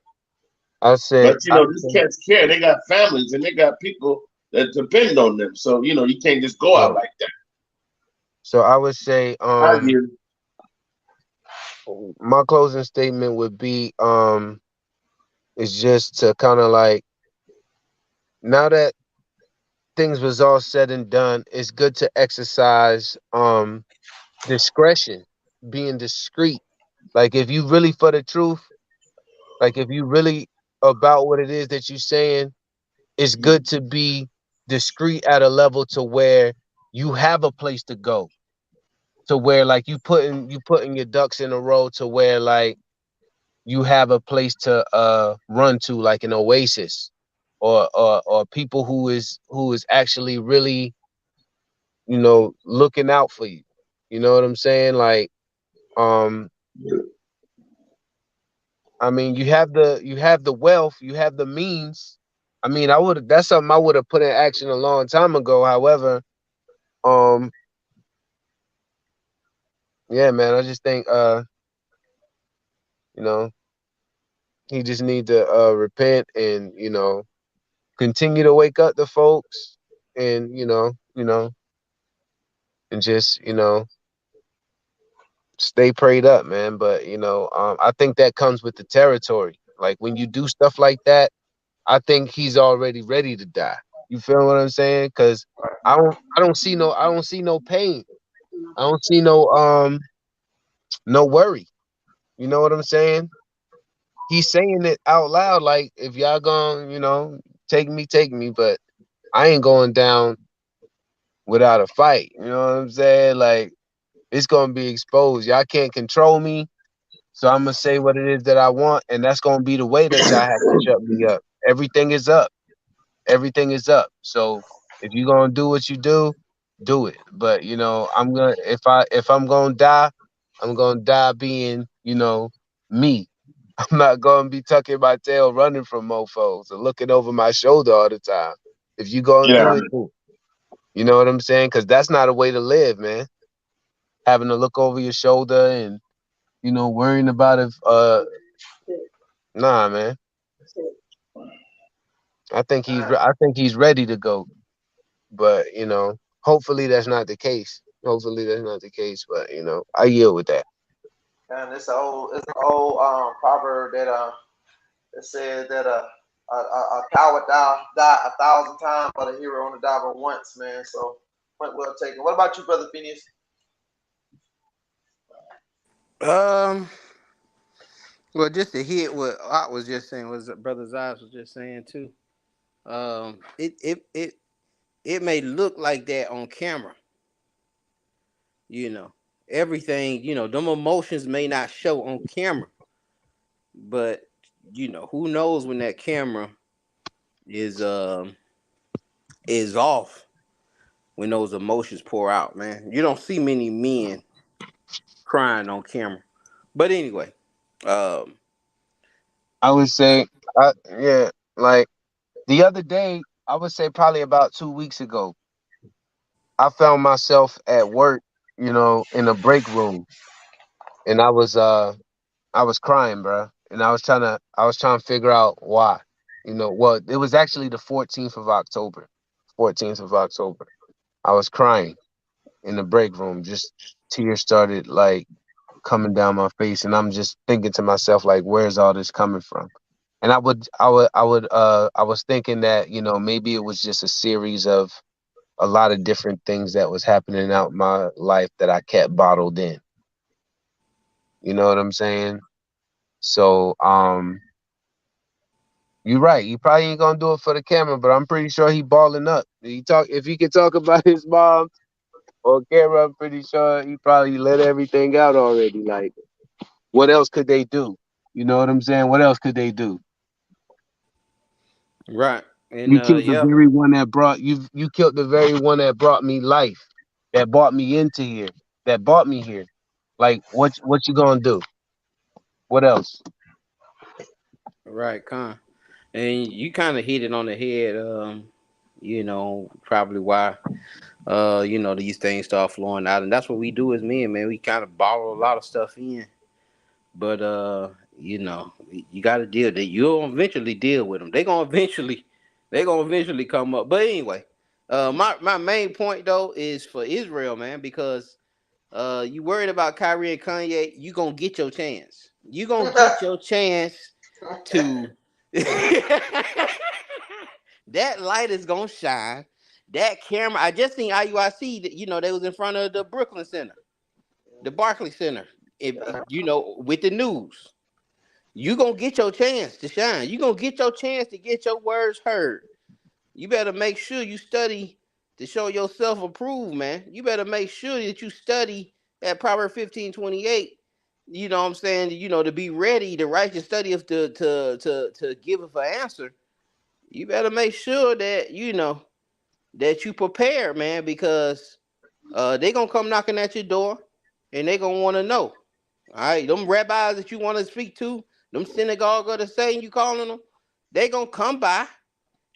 But these cats care. They got families and they got people that depend on them. So you can't just go out like that. So I would say my closing statement would be is just to kind of like, now that things was all said and done, it's good to exercise discretion, being discreet. Like if you really for the truth, like if you really about what it is that you're saying, it's good to be discreet at a level to where you have a place to go, to where like you putting your ducks in a row, to where like you have a place to run to, like an oasis, or people who is actually really looking out for you. You know what I'm saying? Like I mean, you have the wealth, you have the means. I mean, that's something I would have put in action a long time ago. However, yeah, man, I just think he just need to repent and continue to wake up the folks, and and just stay prayed up, man. But I think that comes with the territory. Like when you do stuff like that, I think he's already ready to die. You feel what I'm saying? Because I don't see no pain. I don't see no worry. You know what I'm saying? He's saying it out loud, like, if y'all gonna, take me, but I ain't going down without a fight. You know what I'm saying? Like, it's gonna be exposed. Y'all can't control me, so I'm gonna say what it is that I want, and that's gonna be the way that y'all have to shut me up. Everything is up. Everything is up. So if you're gonna do what you do, do it. But you know, if I'm gonna die, I'm gonna die being, you know, me. I'm not gonna be tucking my tail running from mofos and looking over my shoulder all the time. If you gonna Yeah. do it, do it. You know what I'm saying? Because that's not a way to live, man. Having to look over your shoulder and, you know, worrying about if nah, man. I think he's ready to go. But, you know, hopefully that's not the case. Hopefully that's not the case. But, you know, I yield with that. And it's an old proverb that it says that a coward die 1,000 times, but a hero only die but once, man. So point well taken. What about you, brother Phineas? Well, just to hit what Art was just saying, was Brother Zaz was just saying too. It may look like that on camera, you know. Everything, you know, them emotions may not show on camera, but you know, who knows when that camera is off, when those emotions pour out, man. You don't see many men crying on camera. But anyway, um, I would say, yeah, like the other day, I would say probably about 2 weeks ago, I found myself at work, you know, in a break room, and I was crying, bro, and I was trying to figure out why. You know, well, it was actually the 14th of October. 14th of October. I was crying in the break room. Just tears started like coming down my face, and I'm just thinking to myself, like, where's all this coming from? And I was thinking that, you know, maybe it was just a series of a lot of different things that was happening out my life that I kept bottled in. You know what I'm saying? So, you're right. He probably ain't gonna do it for the camera, but I'm pretty sure he balling up. If he could talk about his mom on camera, I'm pretty sure he probably let everything out already. Like, what else could they do? You know what I'm saying? What else could they do? right, and You killed the yeah, very one that brought you killed the very one that brought me life, that brought me into here, that brought me here. Like, what you gonna do? What else? right, and you kind of hit it on the head. You know, probably why you know, these things start flowing out, and that's what we do as men, man. We kind of bottle a lot of stuff in, but you know, you got to deal that. You'll eventually deal with them. They gonna eventually come up. But anyway, my main point though is for Israel, man, because you worried about Kyrie and Kanye, you gonna get your chance. You gonna get your chance to that light is gonna shine. That camera, I just seen IUIC that, you know, they was in front of the Brooklyn Center, the Barclays Center. If you know, with the news, you gonna get your chance to shine. You gonna get your chance to get your words heard. You better make sure you study to show yourself approved, man. You better make sure that you study that Proverbs 15:28. You know what I'm saying? You know, to be ready to write your study of to give an answer. You better make sure that you know that you prepare, man, because they gonna come knocking at your door and they gonna want to know. All right, them rabbis that you want to speak to, them synagogue or the saying you calling them, they gonna come by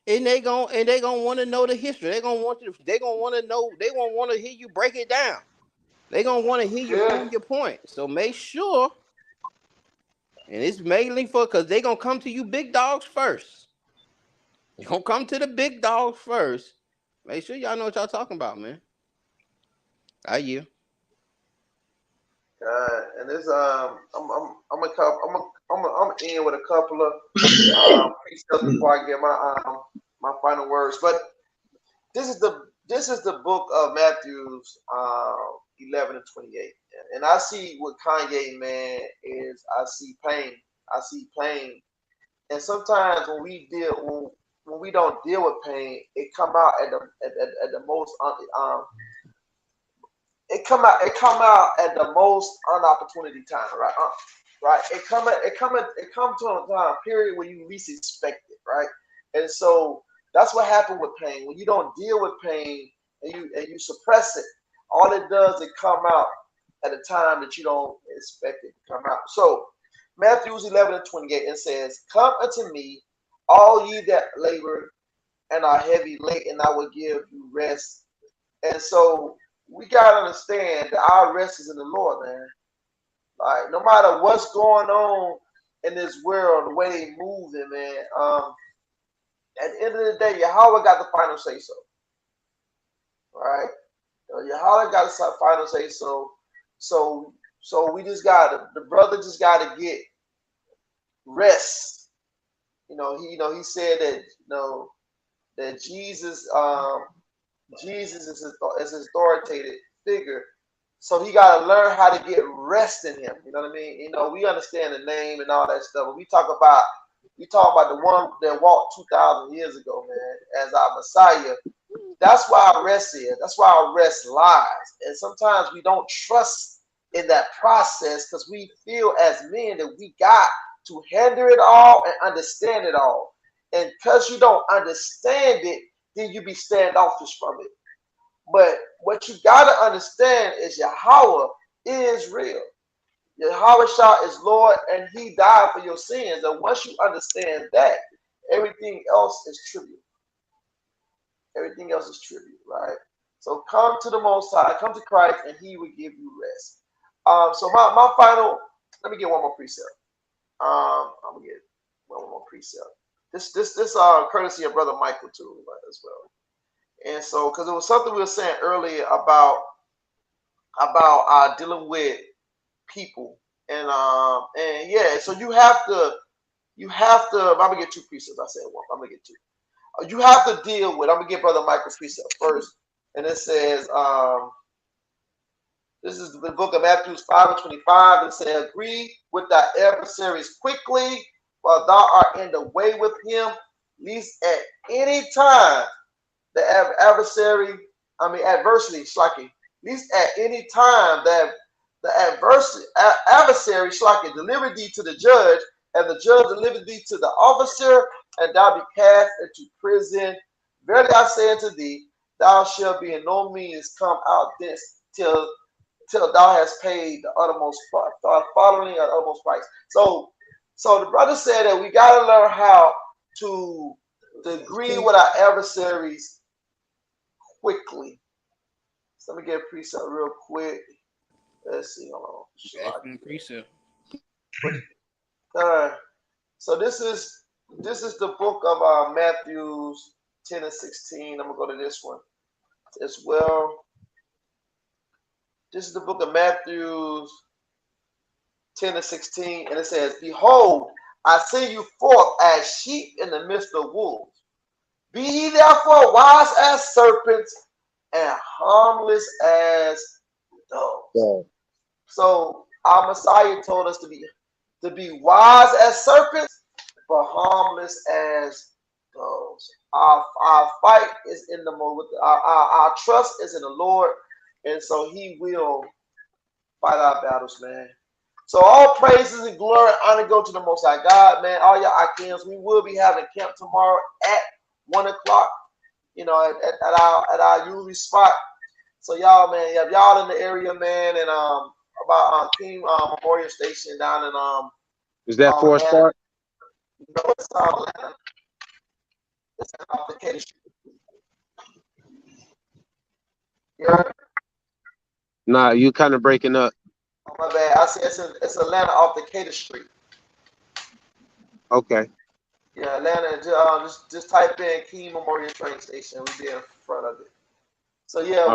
and they gonna want to know the history. They gonna want to know. They gonna want to hear you break it down. They gonna want to hear you Yeah. prove your point. So make sure, and it's mainly for because they gonna come to you big dogs first. You gonna come to the big dogs first. Make sure y'all know what y'all talking about, man. I you. And this I'm gonna I'm gonna end with a couple of precepts before I get my final words. But this is the book of Matthew's 11:28, and I see what Kanye, man, is. I see pain. I see pain, and sometimes when we don't deal with pain, it come out at the most it come out at the most unopportunity time, right? Right. It come to a time period where you least expect it, right? And so that's what happened with pain. When you don't deal with pain and you suppress it, all it does is come out at a time that you don't expect it to come out. So Matthew 11:28, it says, "Come unto me, all ye that labor and are heavy laden, and I will give you rest." And so we gotta understand that our rest is in the Lord, man. Like no matter what's going on in this world, the way they moving, man. At the end of the day, Yahweh got the final say so. Right? Yahweh got the final say so. So we just the brother just gotta get rest. He said that that Jesus is his authoritative figure. So he got to learn how to get rest in him. You know what I mean? We understand the name and all that stuff. But we talk about the one that walked 2,000 years ago, man, as our Messiah. That's where our rest is. That's where our rest lies. And sometimes we don't trust in that process because we feel as men that we got to handle it all and understand it all. And because you don't understand it, then you be standoffish from it. But what you got to understand is Yahweh is real. Yahweh Shah is Lord, and he died for your sins. And once you understand that, everything else is trivial. Everything else is trivial, right? So come to the Most High, come to Christ, and he will give you rest. So my final, let me get one more precept. I'm going to get one more precept. This courtesy of Brother Michael too, as well. And so, because it was something we were saying earlier about dealing with people, and yeah, so you have to. I'm gonna get two precepts. I said one. I'm gonna get two. You have to deal with. I'm gonna get Brother Michael's precept first, and it says, this is the book of Matthew 5:25. It says, "Agree with thy adversaries quickly, while thou art in the way with him, lest at any time the adversary, slacking, least at any time that the adversary slacking deliver thee to the judge, and the judge deliver thee to the officer, and thou be cast into prison. Verily I say unto thee, thou shalt be in no means come out this till thou hast paid the uttermost following at uttermost price." So the brother said that we got to learn how to agree with our adversaries quickly. So let me get a precept real quick. Let's see. Hold on. Precept. So this is the book of Matthew 10:16. I'm gonna go to this one as well. This is the book of Matthew 10:16, and it says, "Behold, I send you forth as sheep in the midst of wolves. Be ye therefore wise as serpents and harmless as doves." Yeah. So our Messiah told us to be wise as serpents, but harmless as doves. Our fight is in the moment. Our trust is in the Lord, and so He will fight our battles, man. So all praises and glory and honor go to the Most High God, man. All your Akims, we will be having camp tomorrow at 1 o'clock. At our usual spot. So y'all, man, if y'all in the area, man, and about King Memorial Station down in is that Forest Park? No, it's Atlanta. It's off Decatur Street. Yeah. Nah, you kind of breaking up. Oh, my bad. I said it's Atlanta off Decatur Street. Okay. Yeah, Atlanta. Just type in King Memorial train station. We'll be in front of it. So yeah,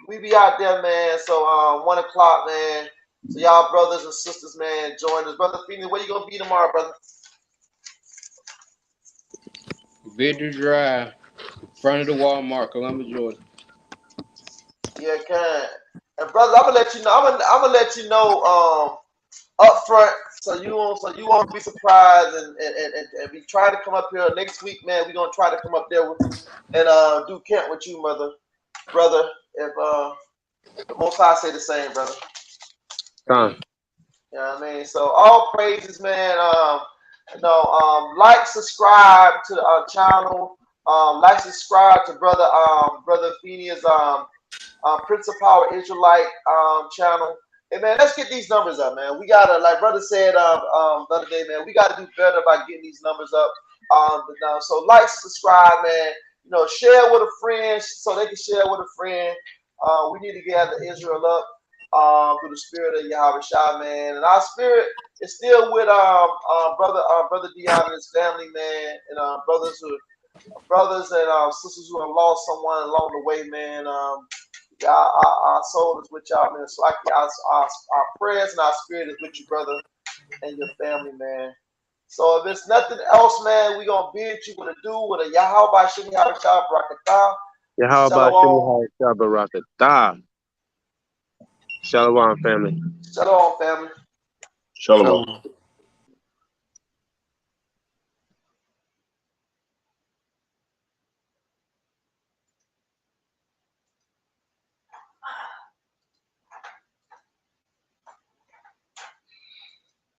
we be out there, man. So 1 o'clock, man. So y'all brothers and sisters, man, join us. Brother Phoenix, where you gonna be tomorrow, brother? Victory Drive, front of the Walmart, Columbus, Georgia. Yeah, can. And brother, I'm gonna let you know. I'm gonna let you know up front, so you won't be surprised, and we try to come up here next week, man. We're gonna try to come up there and do camp with you, brother. If the Most High say the same, brother. You know what I mean? So all praises, man. Like, subscribe to our channel. Like, subscribe to brother Phineas Prince of Power Israelite channel. Hey man, let's get these numbers up, man. We gotta, like brother said the other day, man, we gotta do better by getting these numbers up. So like, subscribe, man. You know, share with a friend so they can share with a friend. We need to gather Israel up through the spirit of Yahweh Shah, man. And our spirit is still with brother Dion and his family, man, and brothers and sisters who have lost someone along the way, man. Our soul is with y'all, man. So our prayers and our spirit is with you, brother, and your family, man. So if it's nothing else, man, we gonna bid you with a Yahweh Bashim Yahweh Shah Barakatah. How about Barakatah? Shalom, family. Shalom, family. Shalom. Shalom.